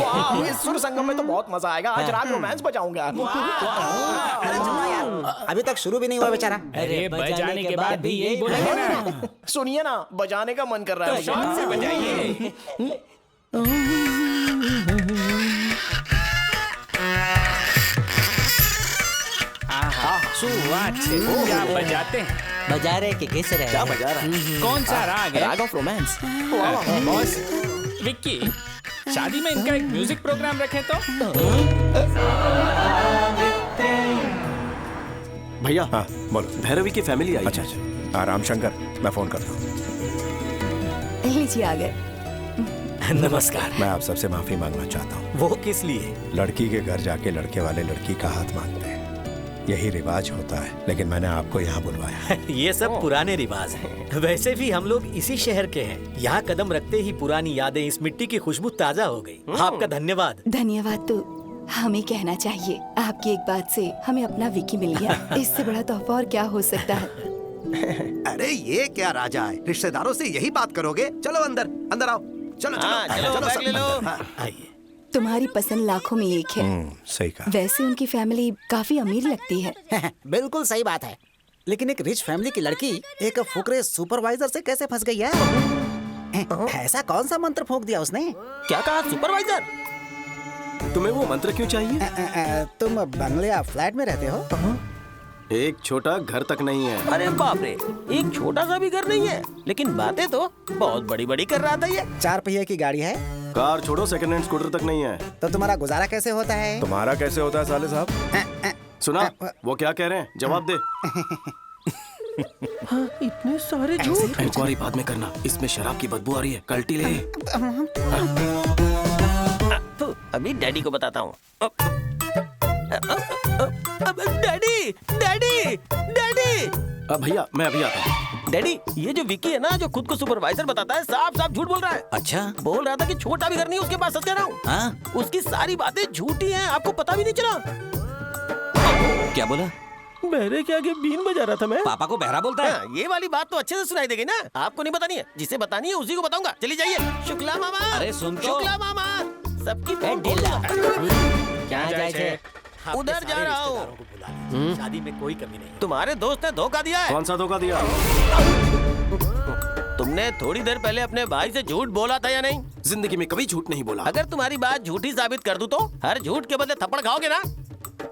इस सुर संगम में तो बहुत मजा आएगा। आज रात रोमांस बजाऊंगा। अरे सुनो यार, अभी तक शुरू भी नहीं हुआ बेचारा। अरे बजाने के बाद भी यही बोलेंगे ना। सुनिए ना, बजाने का मन कर रहा है। शान से बजाइए। क्या बजाते हैं? बजा रहे कि घिस रहे? क्या बजा रहा है? कौन सा राग है? राग ऑफ रोमांस। बॉस, विक्की, शादी में इनका एक म्यूजिक प्रोग्राम रखे तो? भैया, हाँ बोलो। भैरवी की फैमिली आई। अच्छा अच्छा, राम शंकर, मैं फोन करता हूँ। लीजिए आ गए। नमस्कार। मैं आप सबसे माफी मांगना चाहता हूँ। वो किस लिए? लड़की के घर जाके लड़के वाले लड़की का हाथ मांगते हैं, यही रिवाज होता है, लेकिन मैंने आपको यहाँ बुलवाया है। ये सब पुराने रिवाज हैं। वैसे भी हम लोग इसी शहर के हैं। यहाँ कदम रखते ही पुरानी यादें, इस मिट्टी की खुशबू ताजा हो गई। आपका धन्यवाद। धन्यवाद तो हमें कहना चाहिए। आपकी एक बात से हमें अपना विकी मिल गया, इससे बड़ा तोहफा और क्या हो सकता है? अरे ये क्या राजा है, रिश्तेदारों से यही बात करोगे? चलो अंदर, अंदर आओ। चलो बैग ले लो। आइए। तुम्हारी पसंद लाखों में एक है। सही कहा। वैसे उनकी फैमिली काफी अमीर लगती है। बिल्कुल सही बात है, लेकिन एक रिच फैमिली की लड़की एक फुकरे सुपरवाइजर से कैसे फंस गई है? ऐसा कौन सा मंत्र फूंक दिया उसने? क्या कहा? सुपरवाइजर? तुम्हें वो मंत्र क्यों चाहिए? तुम बंगले या फ्लैट में रहते हो? एक छोटा घर तक नहीं है। अरे बाप रे, एक छोटा सा भी घर नहीं है, लेकिन बातें तो बहुत बड़ी बड़ी कर रहा था ये। 4 पहिए की गाड़ी है। कार छोड़ो, सेकंड हैंड स्कूटर तक नहीं है। तो तुम्हारा गुजारा कैसे होता है? तुम्हारा कैसे होता है साले साहब? सुना वो क्या कह रहे हैं, जवाब दे। हाँ, इतने सारे झूठ। इंक्वायरी बाद में करना, इसमें शराब की बदबू आ रही है, कल्टी ले। तो अभी डैडी को बताता हूँ। Daddy, daddy, daddy. भैया मैं अभी आता हूँ। डैडी, ये जो विकी है ना, जो खुद को सुपरवाइजर बताता है, साफ साफ झूठ बोल रहा है। अच्छा, बोल रहा था कि छोटा भी घर नहीं उसके पास। सच कह रहा हूँ। हाँ? उसकी सारी बातें झूठी हैं, आपको पता भी नहीं चला। क्या बोला? बहरे के आगे बीन बजा रहा था मैं। पापा को बहरा बोलता है? हाँ, ये वाली बात तो अच्छे से सुनाई देगी ना। आपको नहीं बतानी है, जिसे बतानी है उसी को बताऊंगा। चली जाइए। शुक्ला मामा। अरे सुन तो। शुक्ला मामा सबकी क्या जाए थे? उधर जा रहा हूँ। शादी में कोई कमी नहीं। तुम्हारे दोस्त ने धोखा दिया है। कौन सा धोखा दिया? तुमने थोड़ी देर पहले अपने भाई से झूठ बोला था या नहीं? जिंदगी में कभी झूठ नहीं बोला। अगर तुम्हारी बात झूठी साबित कर दूं तो हर झूठ के बदले थप्पड़ खाओगे ना?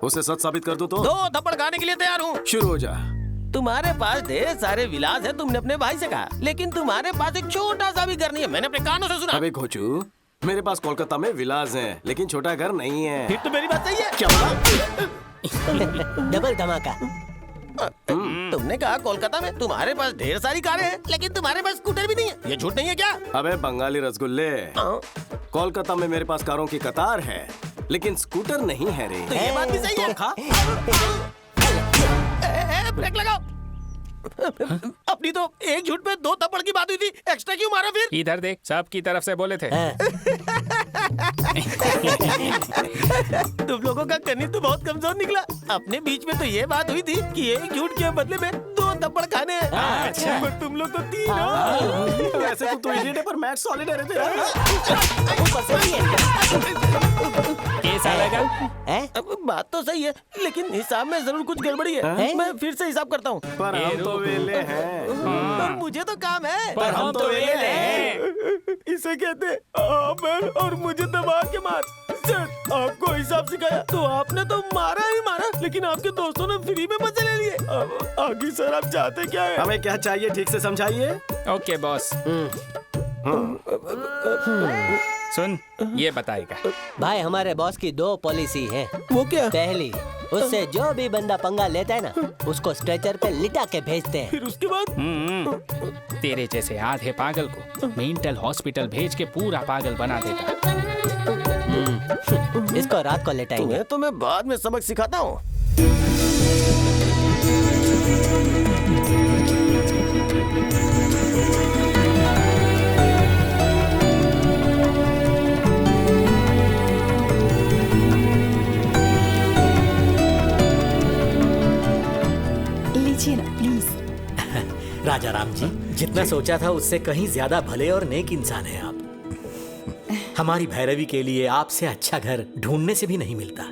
उसे सच साबित कर दूं तो? 2 थप्पड़ खाने के लिए तैयार हूँ। शुरू हो जा। तुम्हारे पास ढेर सारे विलास है, तुमने अपने भाई से कहा, लेकिन तुम्हारे पास एक छोटा सा भी घर नहीं है। मैंने अपने कानों से सुना। अबे घोचू, मेरे पास कोलकाता में विलास है, लेकिन छोटा घर नहीं है। फिर तो मेरी बात सही है। क्या? डबल धमाका। तुमने कहा कोलकाता में तुम्हारे पास ढेर सारी कारें हैं, लेकिन तुम्हारे पास स्कूटर भी नहीं है। ये झूठ नहीं है क्या? अबे बंगाली रसगुल्ले, कोलकाता में मेरे पास कारों की कतार है, लेकिन स्कूटर नहीं है रे। तो ये बात भी सही है। ब्रेक लगाओ। अपनी तो एक झूठ पे 2 थप्पड़ की बात हुई थी, एक्स्ट्रा क्यों मारा फिर? इधर देख, सबकी तरफ से बोले थे। तुम लोगों का गणित तो बहुत कमजोर निकला। अपने बीच में तो ये बात हुई थी कि एक झूठ के बदले में 2 थप्पड़ खाने हैं। अच्छा। पर तुम लोग तो 3 हो। ऐसे तो इडियट है, पर मैथ्स सॉलिड है रे अब बात तो सही है, लेकिन हिसाब में जरूर कुछ गड़बड़ी है। मैं फिर से हिसाब करता हूँ। पर हम तो वेले हैं। पर मुझे तो काम है। पर हम तो वेले हैं। इसे कहते हैं और मुझे दबा के मार। सर, आपको हिसाब सिखाया तो आपने तो मारा ही मारा, लेकिन आपके दोस्तों ने फ्री में मजे ले लिए। आगे सर आप चाहते क्या है? हमें क्या चाहिए ठीक से समझाइए। Okay boss. सुन, ये बताएगा। भाई हमारे बॉस की 2 पॉलिसी है। वो क्या? पहली, उससे जो भी बंदा पंगा लेता है ना, उसको स्ट्रेचर पे लिटा के भेजते हैं। फिर उसके बाद तेरे जैसे आधे पागल को मेंटल हॉस्पिटल भेज के पूरा पागल बना देता। इसको रात को लेटाएंगे। तुम्हें तो मैं बाद में सबक सिखाता हूँ। लीजिए ना प्लीज। राजा राम जी, जितना सोचा था उससे कहीं ज्यादा भले और नेक इंसान है आप। हमारी भैरवी के लिए आपसे अच्छा घर ढूंढने से भी नहीं मिलता।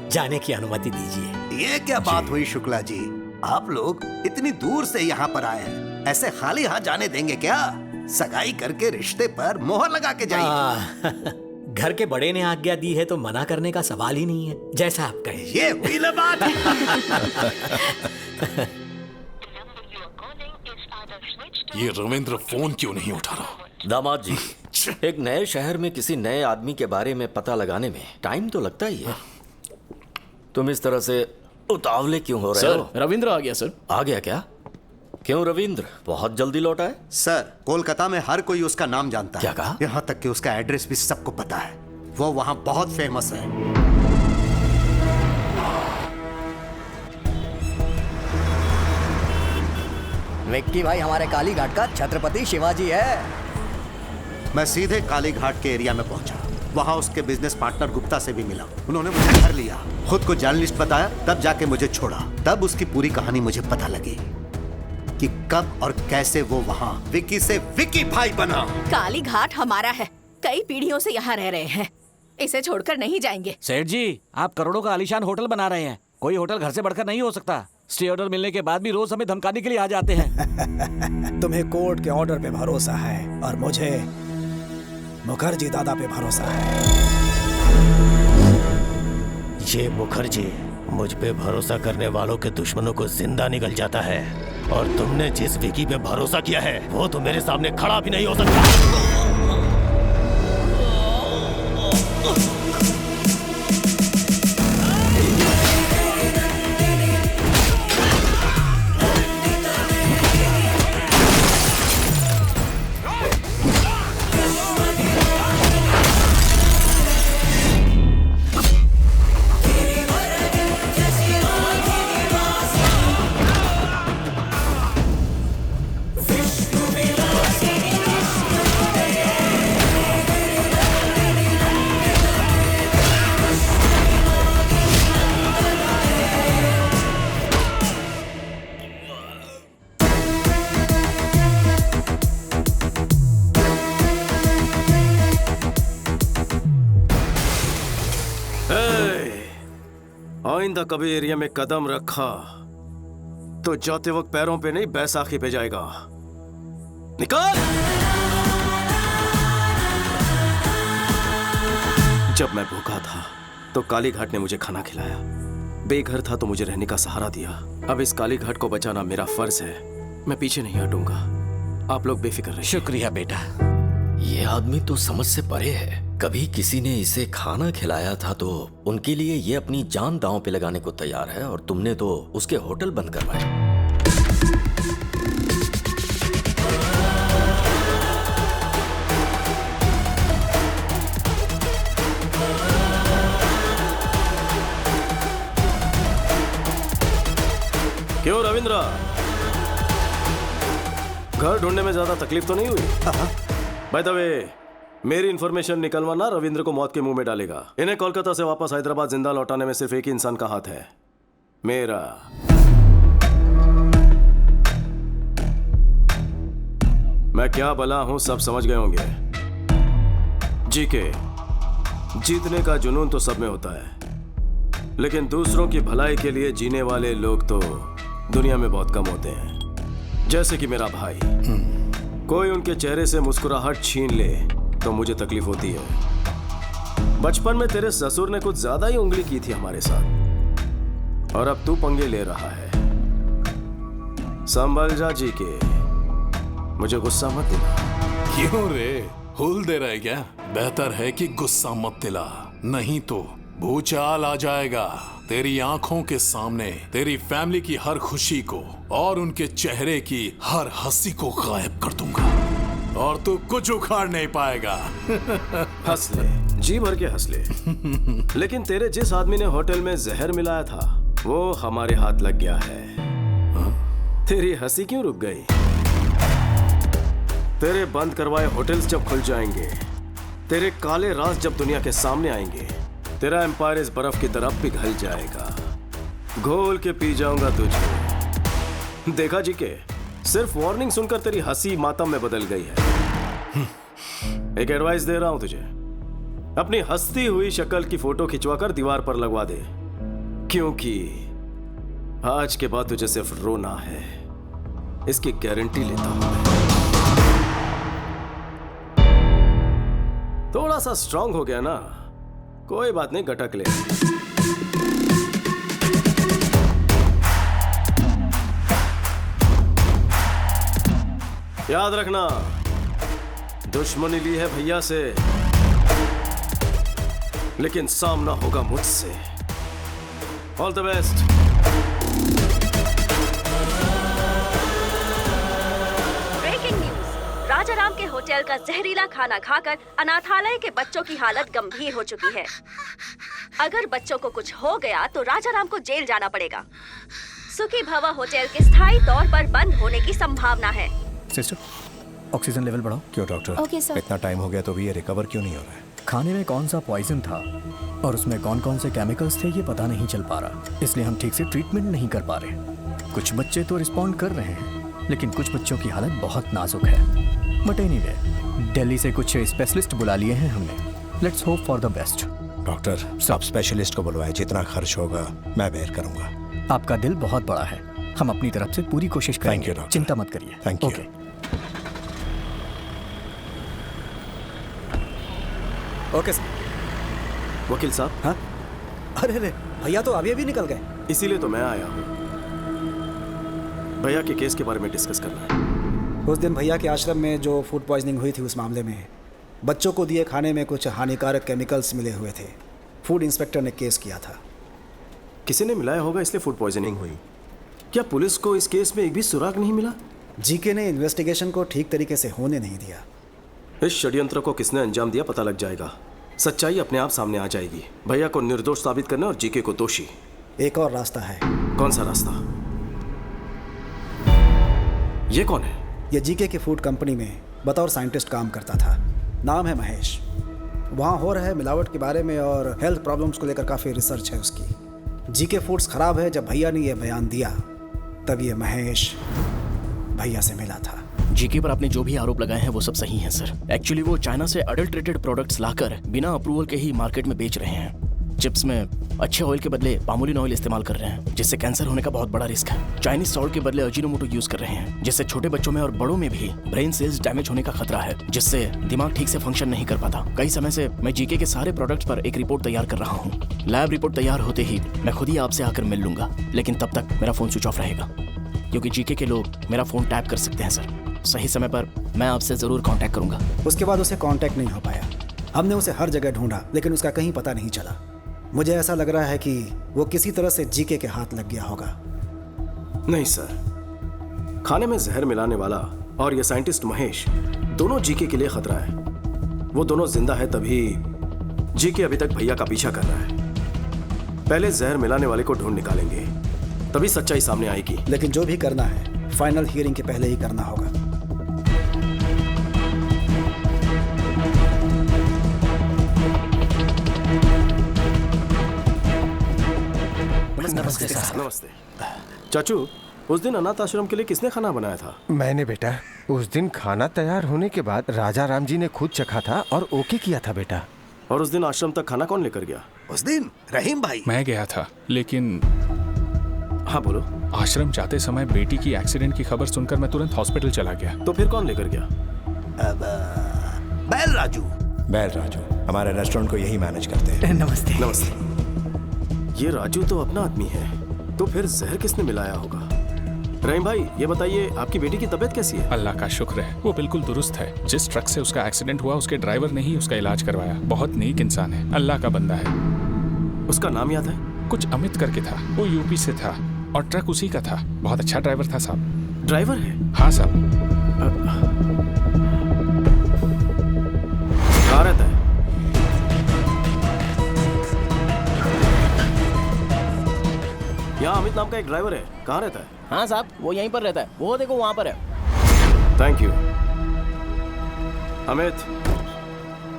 जाने की अनुमति दीजिए। ये क्या बात हुई शुक्ला जी? आप लोग इतनी दूर से यहाँ पर आए हैं, ऐसे खाली हाथ जाने देंगे क्या? सगाई करके रिश्ते पर मोहर लगा के जाइए। घर के बड़े ने आज्ञा दी है तो मना करने का सवाल ही नहीं है, जैसा आप कहें। ये हुई ना बात। ये रविंद्र फोन क्यों नहीं उठा रहा? दामाद जी, एक नए शहर में किसी नए आदमी के बारे में पता लगाने में टाइम तो लगता ही है। तुम इस तरह से उतावले क्यों हो रहे हो? रविंद्र आ गया सर। आ गया क्या? क्यों रविंद्र बहुत जल्दी लौटा है? सर, कोलकाता में हर कोई उसका नाम जानता है। क्या कहा? यहाँ तक कि उसका एड्रेस भी सबको पता है। वो वहाँ बहुत फेमस है। विक्की भाई हमारे काली घाट का छत्रपति शिवाजी है। मैं सीधे काली घाट के एरिया में पहुंचा। वहाँ उसके बिजनेस पार्टनर गुप्ता से भी मिला। उन्होंने मुझे घर लिया, खुद को जर्नलिस्ट बताया, तब जाके मुझे छोड़ा। तब उसकी पूरी कहानी मुझे पता लगी कि कब और कैसे वो वहाँ विक्की से विक्की भाई बना। काली घाट हमारा है, कई पीढ़ियों से यहाँ रह रहे हैं, इसे छोड़कर नहीं जाएंगे। सेठ जी, आप करोड़ों का आलीशान होटल बना रहे हैं, कोई होटल घर से बढ़कर नहीं हो सकता। स्टे ऑर्डर मिलने के बाद भी रोज हमें धमकाने के लिए आ जाते हैं। तुम्हें कोर्ट के ऑर्डर पे भरोसा है और मुझे मुखर्जी दादा पे भरोसा है। ये मुखर्जी मुझ पे भरोसा करने वालों के दुश्मनों को जिंदा निकल जाता है, और तुमने जिस विकी पे भरोसा किया है वो तो मेरे सामने खड़ा भी नहीं हो सकता। आइंदा कभी एरिया में कदम रखा तो जाते वक्त पैरों पे नहीं बैसाखी पे जाएगा। निकाल। जब मैं भूखा था तो काली घाट ने मुझे खाना खिलाया, बेघर था तो मुझे रहने का सहारा दिया। अब इस काली घाट को बचाना मेरा फर्ज है, मैं पीछे नहीं हटूंगा। आप लोग बेफिक्र रहिए। शुक्रिया बेटा। ये आदमी तो समझ से परे है। कभी किसी ने इसे खाना खिलाया था तो उनके लिए ये अपनी जान दांव पे लगाने को तैयार है, और तुमने तो उसके होटल बंद करवाए। क्यों रविंद्र, घर ढूंढने में ज्यादा तकलीफ तो नहीं हुई? बाय द वे, मेरी इंफॉर्मेशन निकलवाना रविंद्र को मौत के मुंह में डालेगा। इन्हें कोलकाता से वापस हैदराबाद जिंदा लौटाने में सिर्फ एक ही इंसान का हाथ है, मेरा। मैं क्या भला हूं सब समझ गए होंगे। जीके, जीतने का जुनून तो सब में होता है, लेकिन दूसरों की भलाई के लिए जीने वाले लोग तो दुनिया में बहुत कम होते हैं। जैसे कि मेरा भाई, कोई उनके चेहरे से मुस्कुराहट छीन ले तो मुझे तकलीफ होती है। बचपन में तेरे ससुर ने कुछ ज्यादा ही उंगली की थी हमारे साथ, और अब तू पंगे ले रहा है। संभल जा जी के, मुझे गुस्सा मत दिला। क्यों रे, हुल दे रहा है क्या? बेहतर है कि गुस्सा मत दिला, नहीं तो भूचाल आ जाएगा। तेरी आंखों के सामने तेरी फैमिली की हर खुशी को और उनके चेहरे की हर हंसी को गायब कर दूंगा, और तू कुछ उखाड़ नहीं पाएगा। हंस ले, जी भर के हंस ले। लेकिन तेरे जिस आदमी ने होटल में जहर मिलाया था वो हमारे हाथ लग गया है। तेरी हंसी क्यों रुक गई? तेरे बंद करवाए होटल्स जब खुल जाएंगे, तेरे काले राज जब दुनिया के सामने आएंगे, तेरा एम्पायर इस बर्फ की तरफ पिघल जाएगा। घोल के पी जाऊंगा तुझे। देखा जी के, सिर्फ वार्निंग सुनकर तेरी हंसी मातम में बदल गई है। एक एडवाइस दे रहा हूं तुझे, अपनी हंसती हुई शक्ल की फोटो खिंचवाकर दीवार पर लगवा दे, क्योंकि आज के बाद तुझे सिर्फ रोना है, इसकी गारंटी लेता हूं। थोड़ा सा स्ट्रांग हो गया ना, कोई बात नहीं, गटक ले। याद रखना, दुश्मनी ली है भैया से, लेकिन सामना होगा मुझसे। All the best. Breaking news, Rajaram के होटल का जहरीला खाना खाकर अनाथालय के बच्चों की हालत गंभीर हो चुकी है। अगर बच्चों को कुछ हो गया तो राजाराम को जेल जाना पड़ेगा। सुखी भवा होटल के स्थायी तौर पर बंद होने की संभावना है। सिस्टर, ऑक्सीजन लेवल बढ़ाओ। क्यों डॉक्टर? Okay sir. इतना टाइम हो गया तो भी ये रिकवर क्यों नहीं हो रहा है? खाने में कौन सा पॉइजन था और उसमें कौन कौन से केमिकल्स थे ये पता नहीं चल पा रहा, इसलिए हम ठीक से ट्रीटमेंट नहीं कर पा रहे। कुछ बच्चे तो रिस्पॉन्ड कर रहे हैं, लेकिन कुछ बच्चों की हालत बहुत नाजुक है। बट एनीवे, दिल्ली से कुछ स्पेशलिस्ट बुला लिए हैं हमने। Let's hope for the best. Doctor, सब स्पेशलिस्ट को बुलवाए, जितना खर्च होगा मैं बेयर करूंगा। आपका दिल बहुत बड़ा है, हम अपनी तरफ से पूरी कोशिश करेंगे। Thank you doctor. चिंता मत करिए। Thank you. Okay sir. वकील साहब। हाँ? अरे अरे, भैया तो अभी अभी निकल गए। इसीलिए तो मैं आया हूँ, भैया के केस के बारे में डिस्कस करना है। उस दिन भैया के आश्रम में जो फूड पॉइजनिंग हुई थी, उस मामले में बच्चों को दिए खाने में कुछ हानिकारक केमिकल्स मिले हुए थे। फूड इंस्पेक्टर ने केस किया था। किसी ने मिलाया होगा, इसलिए फूड पॉइजनिंग हुई। क्या पुलिस को इस केस में एक भी सुराग नहीं मिला? जीके ने इन्वेस्टिगेशन को ठीक तरीके से होने नहीं दिया। इस षड्यंत्र को किसने अंजाम दिया पता लग जाएगा, सच्चाई अपने आप सामने आ जाएगी। भैया को निर्दोष साबित करना और जीके को दोषी। एक और रास्ता है। कौन सा रास्ता? ये कौन है? ये जीके की फूड कंपनी में बतौर साइंटिस्ट काम करता था। नाम है महेश। वहाँ हो रहे मिलावट के बारे में और हेल्थ प्रॉब्लम्स को लेकर काफ़ी रिसर्च है उसकी। जीके फूड्स खराब है। जब भैया ने यह बयान दिया तब ये महेश भैया से मिला था। जीके पर आपने जो भी आरोप लगाए हैं वो सब सही हैं सर। एक्चुअली वो चाइना से अडल्ट्रेटेड प्रोडक्ट्स लाकर बिना अप्रूवल के ही मार्केट में बेच रहे हैं। चिप्स में अच्छे ऑयल के बदले पामोलिन ऑयल इस्तेमाल कर रहे हैं, जिससे कैंसर होने का बहुत बड़ा रिस्क है। चाइनीज सॉल्ट के बदले अजीनोमोटो यूज कर रहे हैं, जिससे छोटे बच्चों में और बड़ों में भी ब्रेन सेल्स डैमेज होने का खतरा है, जिससे दिमाग ठीक से फंक्शन नहीं कर पाता। कई समय से मैं जीके के सारे प्रोडक्ट्स पर एक रिपोर्ट तैयार कर रहा हूँ। लैब रिपोर्ट तैयार होते ही मैं खुद ही आपसे आकर मिल लूंगा, लेकिन तब तक मेरा फोन स्विच ऑफ रहेगा, क्योंकि जीके के लोग मेरा फोन टैप कर सकते हैं। सर, सही समय पर मैं आपसे जरूर कांटेक्ट करूंगा। उसके बाद उसे कांटेक्ट नहीं हो पाया। हमने उसे हर जगह ढूंढा, लेकिन उसका कहीं पता नहीं चला। मुझे ऐसा लग रहा है कि वो किसी तरह से जीके के हाथ लग गया होगा। नहीं सर, खाने में जहर मिलाने वाला और ये साइंटिस्ट महेश दोनों जीके के लिए खतरा है। वो दोनों जिंदा है तभी जीके अभी तक भैया का पीछा कर रहा है। पहले जहर मिलाने वाले को ढूंढ निकालेंगे, तभी सच्चाई सामने आएगी। लेकिन जो भी करना है फाइनल हियरिंग के पहले ही करना होगा। नमस्ते सर। नमस्ते चाचू, उस दिन अनाथ आश्रम के लिए किसने खाना बनाया था? मैंने बेटा। उस दिन खाना तैयार होने के बाद राजा राम जी ने खुद चखा था और ओके किया था बेटा। और उस दिन आश्रम तक खाना कौन लेकर गया? उस दिन रहीम भाई। मैं गया था, लेकिन हाँ बोलो। आश्रम जाते समय बेटी की एक्सीडेंट की खबर सुनकर मैं तुरंत हॉस्पिटल चला गया। तो फिर कौन लेकर गया? बैल राजू। बैल राजू हमारे रेस्टोरेंट को यही मैनेज करते हैं। नमस्ते। नमस्ते। ये राजू तो अपना आदमी है, तो फिर जहर किसने मिलाया होगा? रहीम भाई, ये बताइए आपकी बेटी की तबीयत कैसी है? अल्लाह का शुक्र है, वो बिल्कुल दुरुस्त है। जिस ट्रक से उसका एक्सीडेंट हुआ उसके ड्राइवर ने ही उसका इलाज करवाया। बहुत नेक इंसान है, अल्लाह का बंदा है। उसका नाम याद है? कुछ अमित करके था, वो यूपी से था और ट्रक उसी का था। बहुत अच्छा ड्राइवर था साहब। ड्राइवर है? हाँ साहब। कहाँ रहता है? यहाँ अमित नाम का एक ड्राइवर है, कहाँ रहता है? हाँ साहब, वो यहीं पर रहता है। वो देखो वहाँ पर है। Thank you. अमित।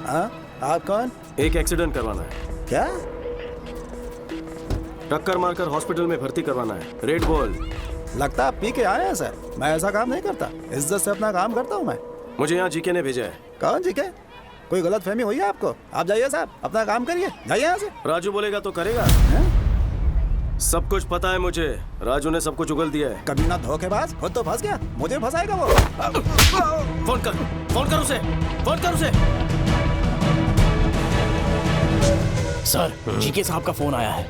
हाँ, आप कौन? एक एक्सीडेंट करवाना है। क्या? टक्कर मारकर हॉस्पिटल में भर्ती करवाना है। रेड बोल। लगता है आप पी के आए हैं सर। मैं ऐसा काम नहीं करता, इज्जत से अपना काम करता हूँ मैं। मुझे यहाँ जीके ने भेजा है। कौन जीके? कोई गलत फहमी हुई है आपको? आप जाइए साहब, अपना काम करिए, जाइए यहाँ से। राजू बोलेगा तो करेगा। सब कुछ पता है मुझे। राजू ने सब कुछ उगल दिया है। कभी ना धोखेबाज, खुद तो फंस गया, मुझे फंसाएगा वो। फोन कर, फोन कर उसे, फोन कर उसे। सर, जीके साहब का फोन आया है,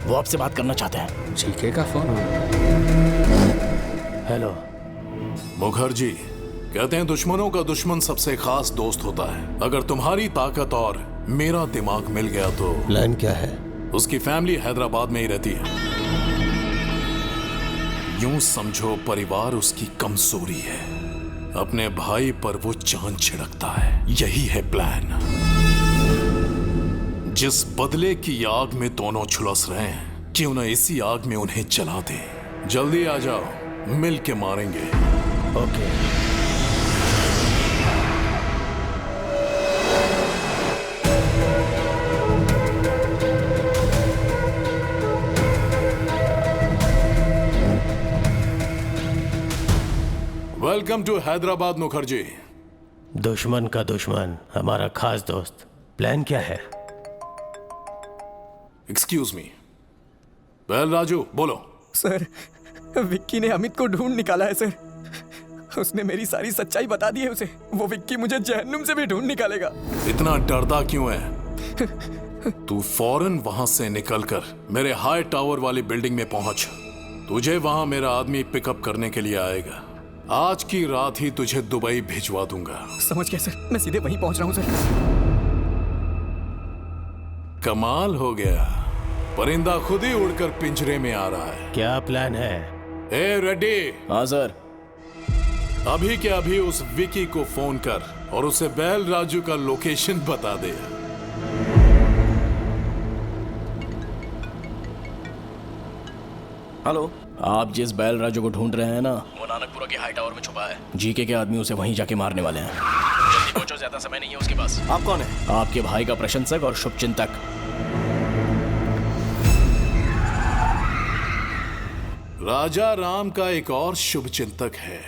वो आपसे बात करना चाहते हैं। जीके का फोन? हेलो। मुखर्जी, कहते हैं दुश्मनों का दुश्मन सबसे खास दोस्त होता है। अगर तुम्हारी ताकत और मेरा दिमाग मिल गया तो प्लान क्या है? उसकी फैमिली हैदराबाद में ही रहती है। यूं समझो परिवार उसकी कमजोरी है। अपने भाई पर वो जान छिड़कता है। यही है प्लान। जिस बदले की आग में दोनों झुलस रहे हैं, क्यों न इसी आग में उन्हें जला दे। जल्दी आ जाओ, मिल के मारेंगे। Okay. Welcome to Hyderabad Mukherjee. दुश्मन का दुश्मन हमारा खास दोस्त। प्लान क्या है? Excuse me. वेल राजू, बोलो। सर, विक्की ने अमित को ढूंढ निकाला है सर। उसने मेरी सारी सच्चाई बता दी है उसे। वो विक्की मुझे जहन्नुम से भी ढूंढ निकालेगा। इतना डरता क्यों है? तू फौरन वहां से निकलकर मेरे हाई टावर वाली बिल्डिंग में पहुंच। तुझे वहां मेरा आदमी पिकअप करने के लिए आएगा। आज की रात ही तुझे दुबई भिजवा दूंगा। समझ गया सर, मैं सीधे वहीं पहुंच रहा हूं सर। कमाल हो गया, परिंदा खुद ही उड़कर पिंजरे में आ रहा है। क्या प्लान है? ए रेड्डी। हाँ सर। अभी के अभी उस विकी को फोन कर और उसे बैल राजू का लोकेशन बता दे। हेलो। आप जिस बैल राजू को ढूंढ रहे हैं ना, वो नानकपुरा के हाई टावर में छुपा है। जीके के आदमी उसे वहीं जाके मारने वाले हैं। जल्दी पहुंचो, ज्यादा समय नहीं है उसके पास। आप कौन है? आपके भाई का प्रशंसक और शुभचिंतक। राजा राम का एक और शुभचिंतक है,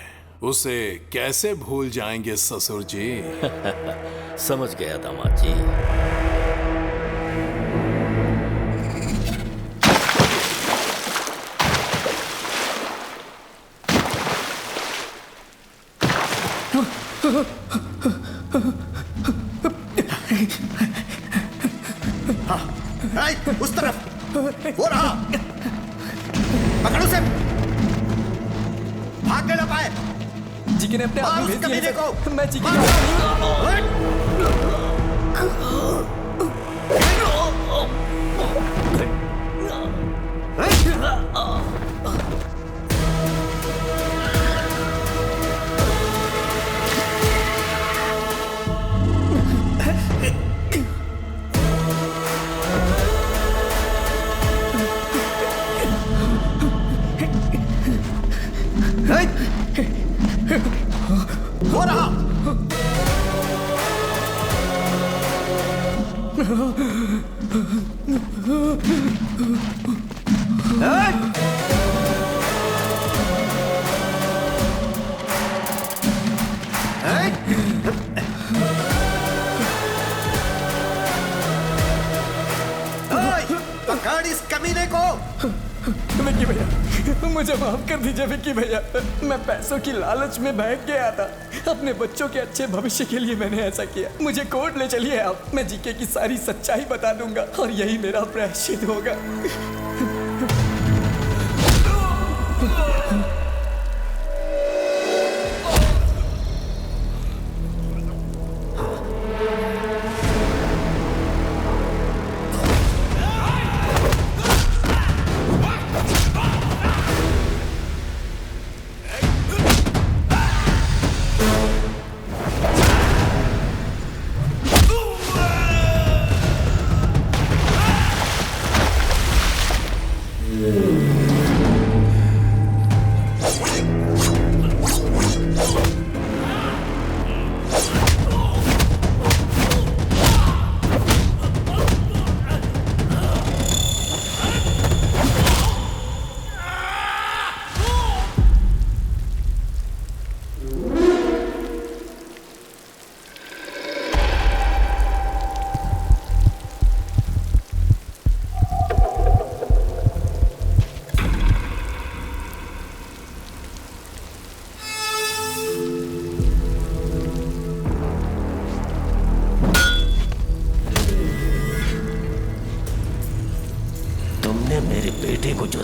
उसे कैसे भूल जाएंगे ससुर जी। समझ गया दामाद जी। हाँ, उस तरफ वो रहा, पकड़ो उसे, भागने न पाए। जीके ने अपने आदमी भेज दिए को। मैं जीके के हो रहा। पकड़ इस कमीने को। विक्की भैया, मुझे माफ कर दीजिए विक्की भैया। मैं पैसों की लालच में बहक गया था। अपने बच्चों के अच्छे भविष्य के लिए मैंने ऐसा किया। मुझे कोर्ट ले चलिए आप, मैं जीके की सारी सच्चाई बता दूंगा और यही मेरा प्रायश्चित होगा।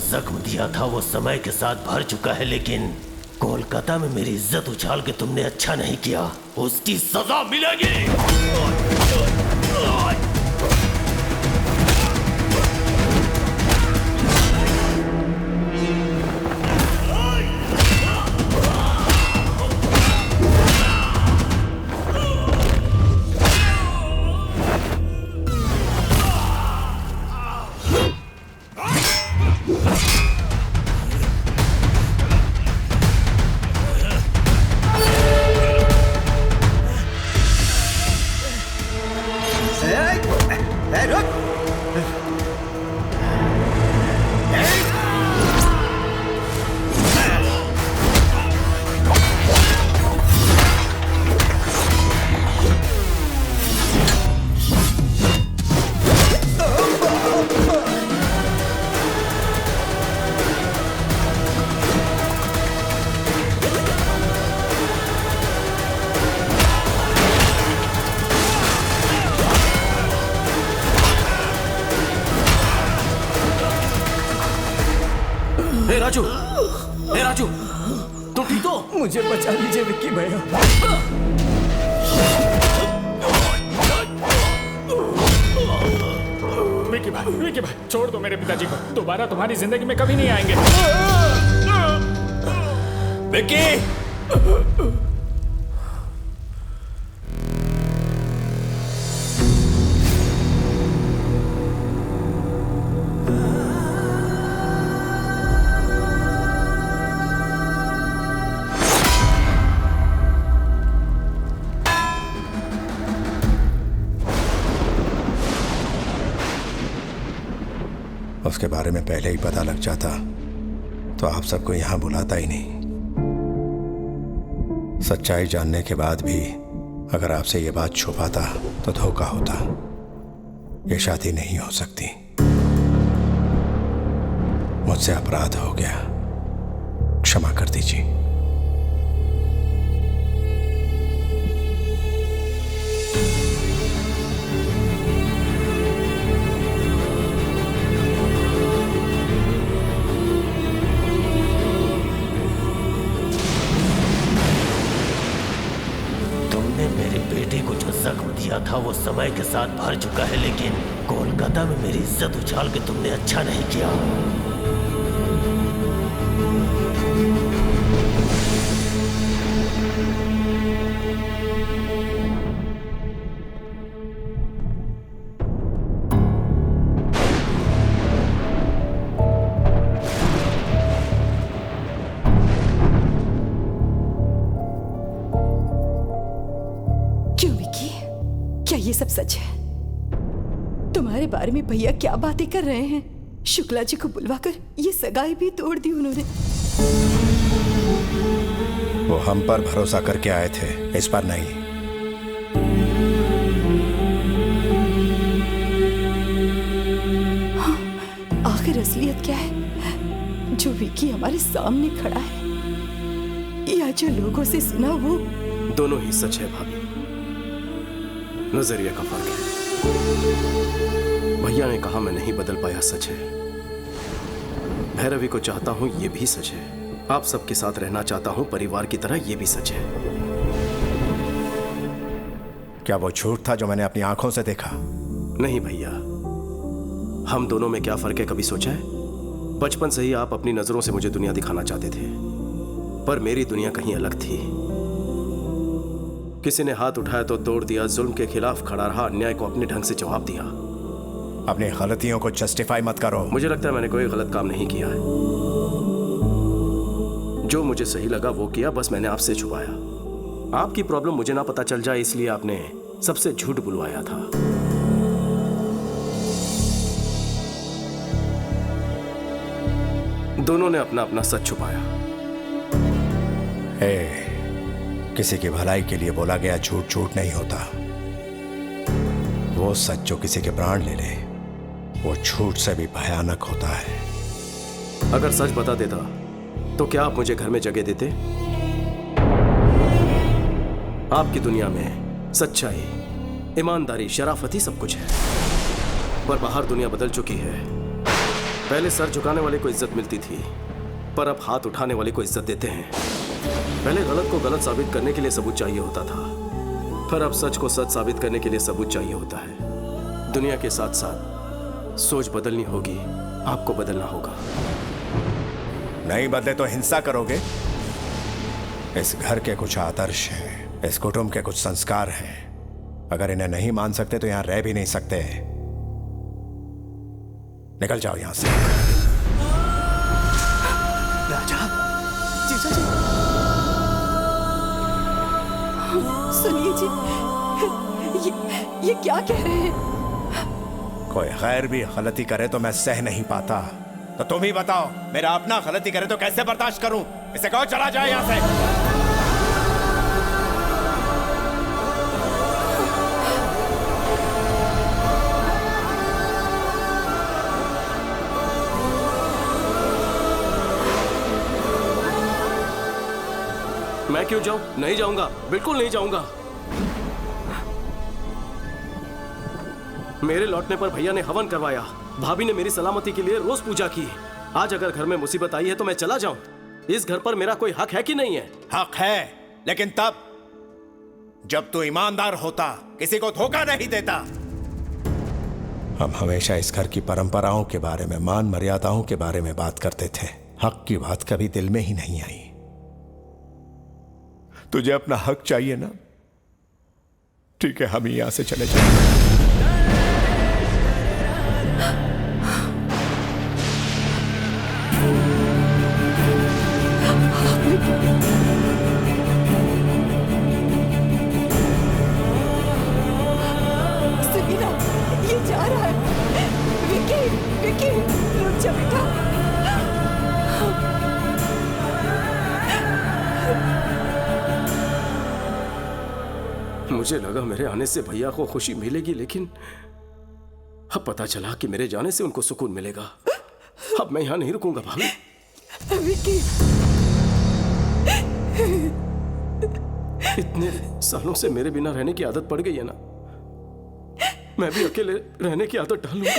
जख्म दिया था वो समय के साथ भर चुका है, लेकिन कोलकाता में मेरी इज्जत उछाल के तुमने अच्छा नहीं किया, उसकी सजा मिलेगी। राजू, तो ठीक हो? मुझे बचा लीजिए विक्की भैया। विक्की भाई, छोड़ दो मेरे पिताजी को, दोबारा तुम्हारी जिंदगी में कभी नहीं आएंगे। विक्की! उसके बारे में पहले ही पता लग जाता तो आप सबको यहां बुलाता ही नहीं। सच्चाई जानने के बाद भी अगर आपसे ये बात छुपाता तो धोखा होता। ये शादी नहीं हो सकती। मुझसे अपराध हो गया, क्षमा कर दीजिए। तुमने मेरी बेटी को जो जख्म दिया था वो समय के साथ भर चुका है, लेकिन कोलकाता में मेरी इज्जत उछाल के तुमने अच्छा नहीं किया। ये सब सच है? तुम्हारे बारे में भैया क्या बातें कर रहे हैं? शुक्ला जी को बुलवाकर ये सगाई भी तोड़ दी उन्होंने। वो हम पर भरोसा करके आए थे, इस पर नहीं। हाँ, आखिर असलियत क्या है जो विकी हमारे सामने खड़ा है, या जो लोगों से सुना वो? दोनों ही सच है भाभी, नजरिया का फर्क है। भैया ने कहा मैं नहीं बदल पाया, सच है। भैरवी को चाहता हूं, ये भी सच है। आप सबके साथ रहना चाहता हूं परिवार की तरह, ये भी सच है। क्या वो झूठ था जो मैंने अपनी आंखों से देखा? नहीं भैया, हम दोनों में क्या फर्क है कभी सोचा है? बचपन से ही आप अपनी नजरों से मुझे दुनिया दिखाना चाहते थे, पर मेरी दुनिया कहीं अलग थी। किसी ने हाथ उठाया तो तोड़ दिया, जुल्म के खिलाफ खड़ा रहा, अन्याय को अपने ढंग से जवाब दिया। अपनी गलतियों को जस्टिफाई मत करो। मुझे लगता है मैंने कोई गलत काम नहीं किया है। जो मुझे सही लगा वो किया, बस मैंने आपसे छुपाया। आपकी प्रॉब्लम मुझे ना पता चल जाए, इसलिए आपने सबसे झूठ बुलवाया था। दोनों ने अपना अपना सच छुपाया। किसी की भलाई के लिए बोला गया झूठ झूठ नहीं होता। वो सच जो किसी के प्राण ले ले, वो झूठ से भी भयानक होता है। अगर सच बता देता तो क्या आप मुझे घर में जगह देते? आपकी दुनिया में सच्चाई, ईमानदारी, शराफत ही सब कुछ है, पर बाहर दुनिया बदल चुकी है। पहले सर झुकाने वाले को इज्जत मिलती थी, पर अब हाथ उठाने वाले को इज्जत देते हैं। पहले गलत को गलत साबित करने के लिए सबूत चाहिए होता था, पर अब सच को सच साबित करने के लिए सबूत चाहिए होता है। दुनिया के साथ साथ सोच बदलनी होगी, आपको बदलना होगा। नहीं बदले तो हिंसा करोगे? इस घर के कुछ आदर्श हैं, इस कुटुंब के कुछ संस्कार हैं। अगर इन्हें नहीं मान सकते तो यहां रह भी नहीं सकते। निकल जाओ यहां से। राजा, जीजा जी, सुनिए जी, ये क्या कह रहे हैं? कोई गैर भी गलती करे तो मैं सह नहीं पाता। तो तुम ही बताओ, मेरा अपना गलती करे तो कैसे बर्दाश्त करूं? इसे कहो चला जाए यहां से। मैं क्यों जाऊं? नहीं जाऊंगा, बिल्कुल नहीं जाऊंगा। मेरे लौटने पर भैया ने हवन करवाया, भाभी ने मेरी सलामती के लिए रोज पूजा की। आज अगर घर में मुसीबत आई है तो मैं चला जाऊं? इस घर पर मेरा कोई हक है कि नहीं है? हक है, लेकिन तब जब तू ईमानदार होता, किसी को धोखा नहीं देता। हम हमेशा इस घर की परंपराओं के बारे में, मान मर्यादाओं के बारे में बात करते थे। हक की बात कभी दिल में ही नहीं आई। तुझे अपना हक चाहिए ना? ठीक है, हम यहां से चले जाएंगे। सुनीना, ये जा रहा है। विकी, विकी, रुक जा बेटा। मुझे लगा मेरे आने से भैया को खुशी मिलेगी, लेकिन अब पता चला कि मेरे जाने से उनको सुकून मिलेगा। अब मैं यहां नहीं रुकूंगा भाभी। विकी, इतने सालों से मेरे बिना रहने की आदत पड़ गई है ना, मैं भी अकेले रहने की आदत डालूंगा।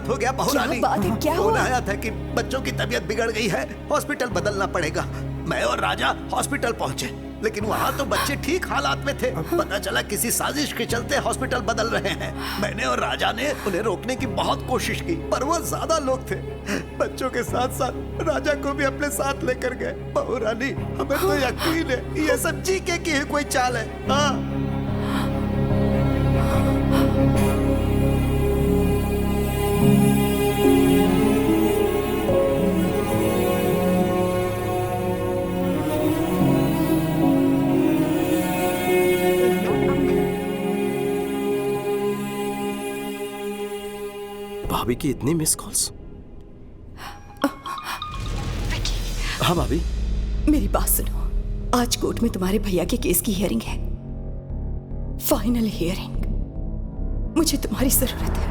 अर्थ हो गया बहुरानी। क्या बात है, क्या फोन हुआ? आया था कि बच्चों की तबीयत बिगड़ गई है, हॉस्पिटल बदलना पड़ेगा। मैं और राजा हॉस्पिटल पहुंचे, लेकिन वहाँ तो बच्चे ठीक हालात में थे। पता चला किसी साजिश के चलते हॉस्पिटल बदल रहे हैं। मैंने और राजा ने उन्हें रोकने की बहुत कोशिश की, पर वो ज्यादा लोग थे। बच्चों के साथ साथ राजा को भी अपने साथ लेकर गए। बहुरानी, हमें तो यकीन है ये सब जीके की ही कोई चाल है। हाँ। भाभी की इतनी मिस कॉल्स। हाँ भाभी। मेरी बात सुनो, आज कोर्ट में तुम्हारे भैया के केस की हियरिंग है, फाइनल हियरिंग। मुझे तुम्हारी जरूरत है।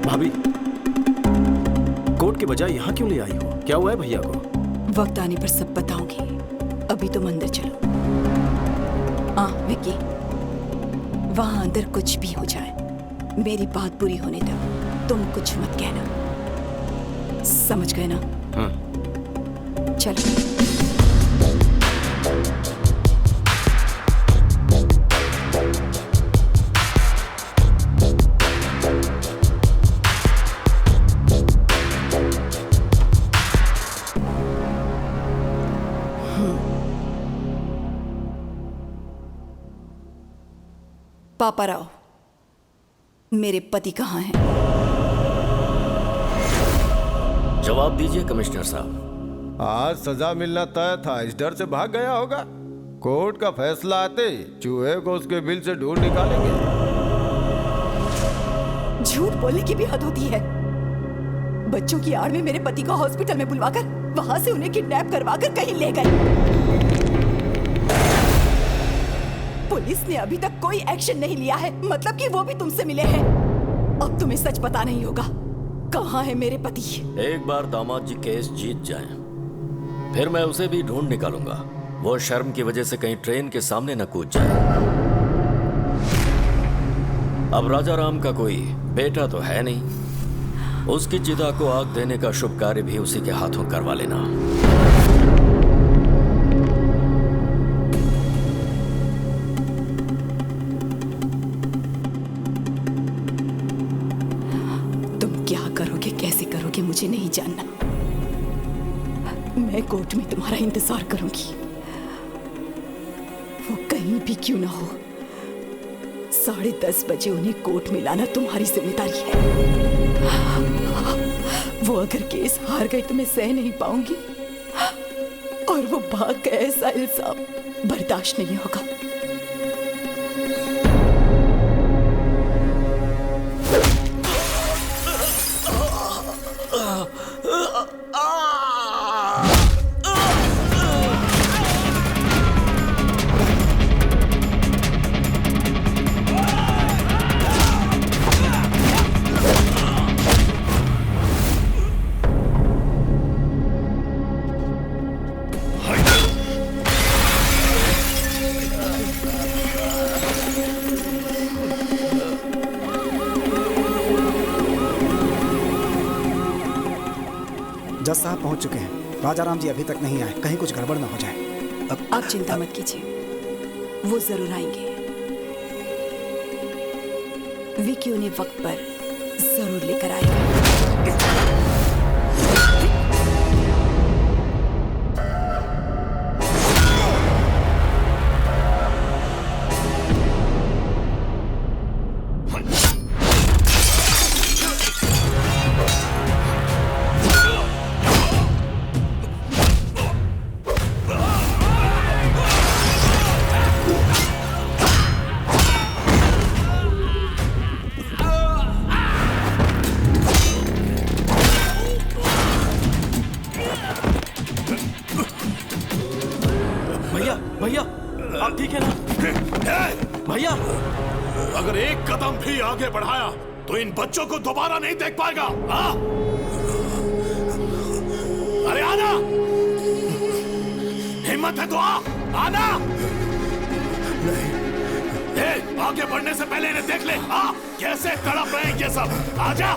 भाभी, कोर्ट के बजाय यहाँ क्यों ले आई हो? क्या हुआ है भैया को? वक्त आने पर सब बताऊंगी, अभी तुम अंदर चलो। हाँ विक्की, वहां अंदर कुछ भी हो जाए, मेरी बात पूरी होने तक तुम कुछ मत कहना, समझ गए ना? चलो। पापा राव, मेरे पति कहाँ हैं? जवाब दीजिए कमिश्नर साहब। आज सजा मिलना तय था, इस डर से भाग गया होगा। कोर्ट का फैसला आते ही चूहे को उसके बिल से ढूंढ निकालेंगे। झूठ बोलने की भी हद होती है। बच्चों की आड़ में मेरे पति को हॉस्पिटल में बुलवाकर वहां से उन्हें किडनैप करवाकर कहीं ले गए। पुलिस ने अभी तक कोई एक्शन नहीं लिया है, मतलब कि वो भी तुमसे मिले हैं। अब तुम्हें सच पता नहीं होगा, कहाँ है मेरे पति? एक बार दामाद जी केस जीत जाएं, फिर मैं उसे भी ढूंढ निकालूंगा। वो शर्म की वजह से कहीं ट्रेन के सामने न कूद जाए। अब राजा राम का कोई बेटा तो है नहीं, उसकी चिता को आग देने का शुभ कार्य भी उसी के हाथों करवा लेना। मुझे नहीं जानना, मैं कोर्ट में तुम्हारा इंतजार करूंगी। वो कहीं भी क्यों ना हो, 10:30 बजे उन्हें कोर्ट में लाना तुम्हारी जिम्मेदारी है। वो अगर केस हार गए तो मैं सह नहीं पाऊंगी, और वो भाग गए ऐसा इल्जाम बर्दाश्त नहीं होगा। जज साहब पहुंच चुके हैं। राजा राम जी अभी तक नहीं आए, कहीं कुछ गड़बड़ ना हो जाए। आप चिंता मत कीजिए, वो जरूर आएंगे। विकी उन्हें वक्त पर जरूर लेकर आएगा। भैया आप ठीक है ना? भैया अगर एक कदम भी आगे बढ़ाया तो इन बच्चों को दोबारा नहीं देख पाएगा। हाँ? अरे आना, हिम्मत है तो आना। आगे बढ़ने से पहले इन्हें देख ले। कैसे तड़प रहे हैं ये सब। आजा।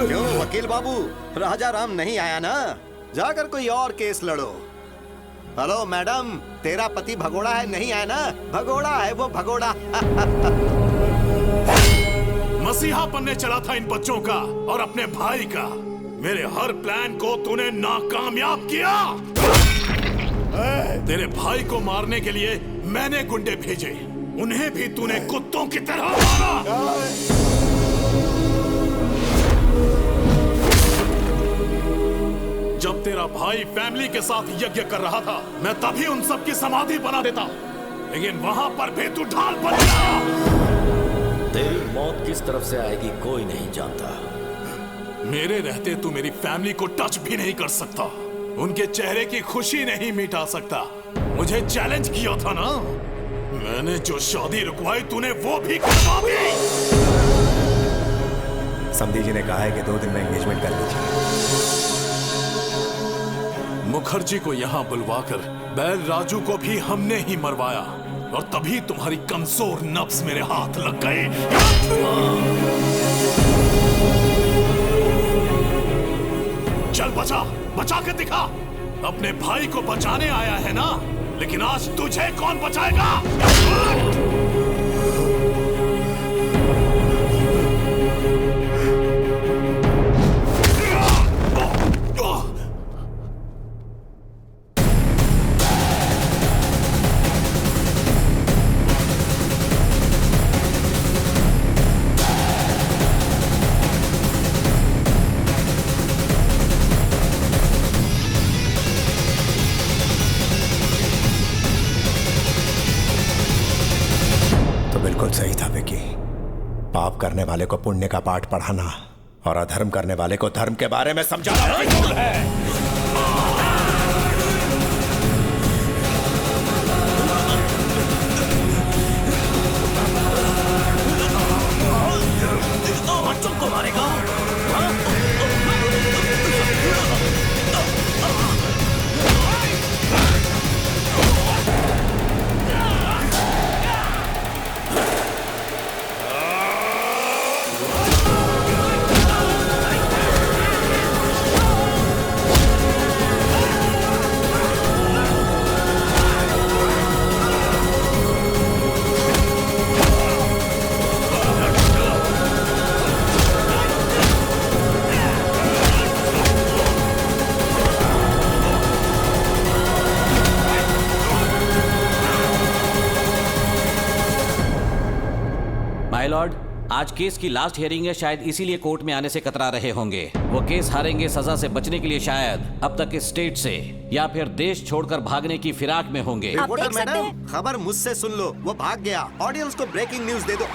क्यों वकील बाबू, राजा राम नहीं आया ना? जाकर कोई और केस लड़ो। हेलो मैडम, तेरा पति भगोड़ा है, नहीं आया ना? भगोड़ा है वो, भगोड़ा। मसीहा बनने चला था इन बच्चों का और अपने भाई का। मेरे हर प्लान को तूने नाकामयाब किया। तेरे भाई को मारने के लिए मैंने गुंडे भेजे, उन्हें भी तूने कुत्तों की तरह मारा। जब तेरा भाई फैमिली के साथ यज्ञ कर रहा था, मैं तभी उन सब की समाधि बना देता, लेकिन वहां पर भी तू ढाल बन गया। तेरी मौत किस तरफ से आएगी कोई नहीं जानता। मेरे रहते तू मेरी फैमिली को टच भी नहीं कर सकता, उनके चेहरे की खुशी नहीं मिटा सकता। मुझे चैलेंज किया था ना, मैंने जो शादी रुकवाई तूने वो भी करवा दी। समधी जी ने कहा है कि 2 दिन में एंगेजमेंट कर लीजिए। मुखर्जी को यहाँ बुलवाकर बैल राजू को भी हमने ही मरवाया, और तभी तुम्हारी कमजोर नब्ज मेरे हाथ लग गए। चल बचा के दिखा। अपने भाई को बचाने आया है ना, लेकिन आज तुझे कौन बचाएगा? सही था विकी। पाप करने वाले को पुण्य का पाठ पढ़ाना और अधर्म करने वाले को धर्म के बारे में समझाना फिजूल है। बच्चों को मारेगा। माय लॉर्ड, आज केस की लास्ट हियरिंग है, शायद इसीलिए कोर्ट में आने से कतरा रहे होंगे। वो केस हारेंगे सजा से बचने के लिए शायद अब तक इस स्टेट से या फिर देश छोड़कर भागने की फिराक में होंगे। रिपोर्टर मैडम, खबर मुझसे सुन लो, वो भाग गया। ऑडियंस को ब्रेकिंग न्यूज दे दो।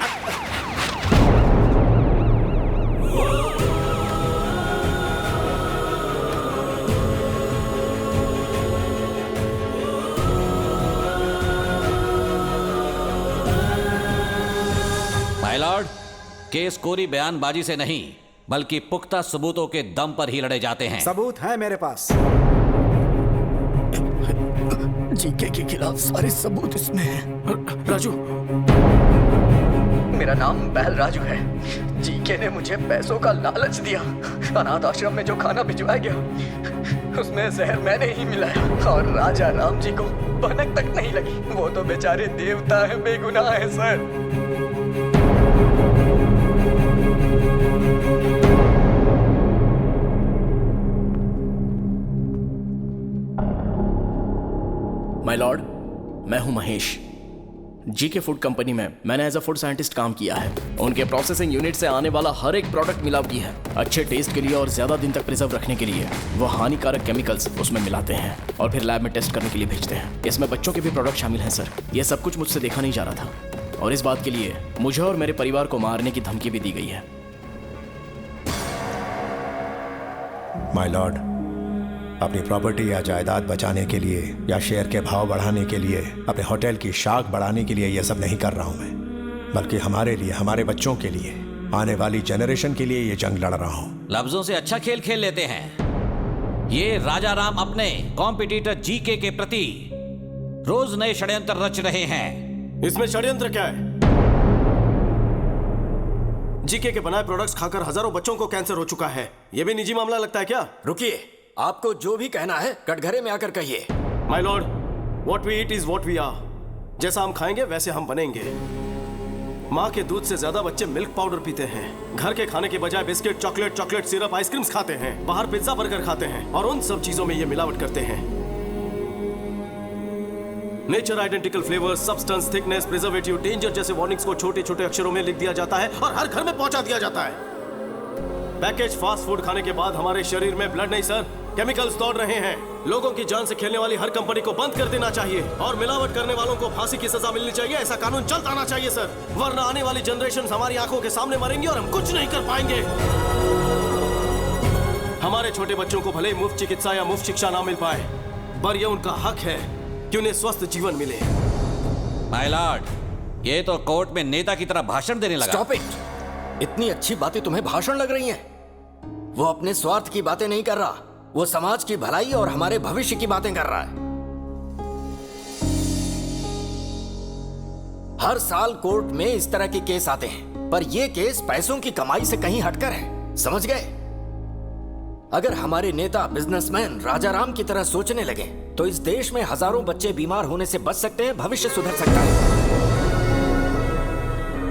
माय लॉर्ड, केस कोरी बयानबाजी से नहीं बल्कि पुख्ता सबूतों के दम पर ही लड़े जाते हैं। सबूत है मेरे पास। जीके के खिलाफ सारे सबूत इसमें हैं। राजू, मेरा नाम बैल राजू है। जीके ने मुझे पैसों का लालच दिया। अनाथ आश्रम में जो खाना भिजवाया गया उसमें जहर मैंने ही मिलाया, और राजा राम जी को भनक तक नहीं लगी। वो तो बेचारे देवता है, बेगुनाह है सर। माय माय लॉर्ड, मैं हूं महेश। जीके फूड कंपनी में मैंने एज अ फूड साइंटिस्ट काम किया है। उनके प्रोसेसिंग यूनिट से आने वाला हर एक प्रोडक्ट मिलावटी है। अच्छे टेस्ट के लिए और ज्यादा दिन तक प्रिजर्व रखने के लिए वो हानिकारक केमिकल्स उसमें मिलाते हैं और फिर लैब में टेस्ट करने के लिए भेजते हैं। इसमें बच्चों के भी प्रोडक्ट शामिल हैं सर। ये सब कुछ मुझसे देखा नहीं जा रहा था और इस बात के लिए मुझे और मेरे परिवार को मारने की धमकी भी दी गई है। माय लॉर्ड, अपनी प्रॉपर्टी या जायदाद बचाने के लिए या शेयर के भाव बढ़ाने के लिए, अपने होटल की शाख बढ़ाने के लिए यह सब नहीं कर रहा हूं मैं, बल्कि हमारे लिए, हमारे बच्चों के लिए, आने वाली जनरेशन के लिए ये जंग लड़ रहा हूं। लफ्जों से अच्छा खेल खेल लेते हैं। ये राजा राम अपने कॉम्पिटिटर जीके के प्रति रोज नए षड्यंत्र रच रहे हैं। इसमें षड्यंत्र क्या है? जीके के बनाए प्रोडक्ट्स खाकर हजारों बच्चों को कैंसर हो चुका है। यह भी निजी मामला लगता है क्या? रुकिए, आपको जो भी कहना है कटघरे में आकर कहिए। My lord, what we eat is what we are. जैसा हम खाएंगे वैसे हम बनेंगे। माँ के दूध से ज्यादा बच्चे मिल्क पाउडर पीते हैं। घर के खाने के बजाय बिस्किट, चॉकलेट सिरप, आइसक्रीम्स खाते हैं। बाहर पिज्जा बर्गर खाते हैं और उन सब चीजों में ये मिलावट करते हैं। Nature identical flavour, substance, thickness, preservative, danger जैसे वार्निंग्स को छोटे छोटे अक्षरों में लिख दिया जाता है और हर घर में पहुंचा दिया जाता है। पैकेज फास्ट फूड खाने के बाद हमारे शरीर में ब्लड नहीं सर, केमिकल्स दौड़ रहे हैं। लोगों की जान से खेलने वाली हर कंपनी को बंद कर देना चाहिए और मिलावट करने वालों को फांसी की सजा मिलनी चाहिए। ऐसा कानून जल्द आना चाहिए सर, वरना आने वाली जनरेशन हमारी आंखों के सामने मरेंगी और हम कुछ नहीं कर पाएंगे। हमारे छोटे बच्चों को भले ही मुफ्त चिकित्सा या मुफ्त शिक्षा ना मिल पाए, पर यह उनका हक है कि उन्हें स्वस्थ जीवन मिले। माय लॉर्ड, ये तो कोर्ट में नेता की तरह भाषण देने लगा। Stop it. इतनी अच्छी बातें तुम्हें भाषण लग रही हैं? वो अपने स्वार्थ की बातें नहीं कर रहा, वो समाज की भलाई और हमारे भविष्य की बातें कर रहा है। हर साल कोर्ट में इस तरह के केस आते हैं, पर ये केस पैसों की कमाई से कहीं हटकर है, समझ गए? अगर हमारे नेता बिजनेसमैन राजा राम की तरह सोचने लगे तो इस देश में हजारों बच्चे बीमार होने से बच सकते हैं, भविष्य सुधर सकता है।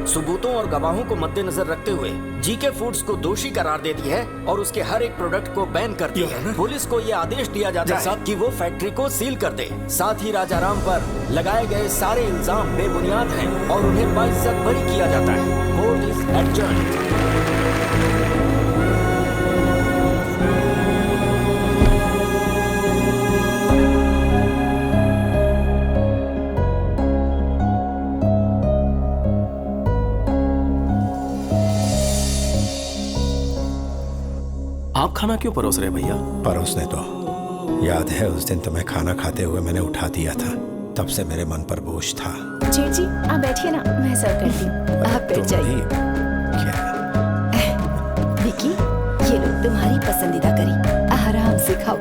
सबूतों और गवाहों को मद्देनजर रखते हुए जीके फूड्स को दोषी करार देती है और उसके हर एक प्रोडक्ट को बैन करती है। पुलिस को यह आदेश दिया जाता है कि वो फैक्ट्री को सील कर दे। साथ ही राजा राम पर लगाए गए सारे इल्जाम बेबुनियाद हैं और उन्हें बाइज्जत बरी किया जाता है। Court is adjourned. आप खाना क्यों परोस रहे भैया? परोसने तो याद है उस दिन तुम्हें खाना खाते हुए मैंने उठा दिया था, तब से मेरे मन पर बोझ था। जेठ जी आप बैठिए ना, मैं सर्व करती हूँ। आप बैठ जाइए। विकी, ये लो तुम्हारी पसंदीदा करी, आराम से खाओ।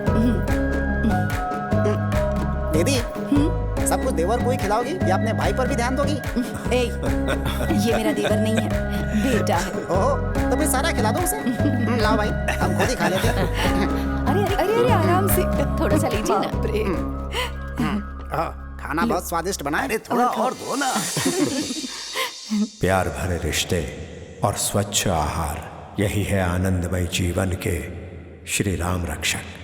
दीदी, सब कुछ देवर को ही खिलाओगी या अपने भाई पर भी ध्यान दोगी? ये मेरा देवर नहीं है, बेटा है। ओहो, तो फिर सारा खिला दो उसे। लाओ भाई, हम खुद ही खा लेते हैं। अरे अरे अरे अरे आराम से, थोड़ा सा लीजिए ना। खाना बहुत स्वादिष्ट बना है, थोड़ा और दो ना। प्यार भरे रिश्ते और स्वच्छ आहार, यही है आनंदमय जीवन के श्री राम रक्षक।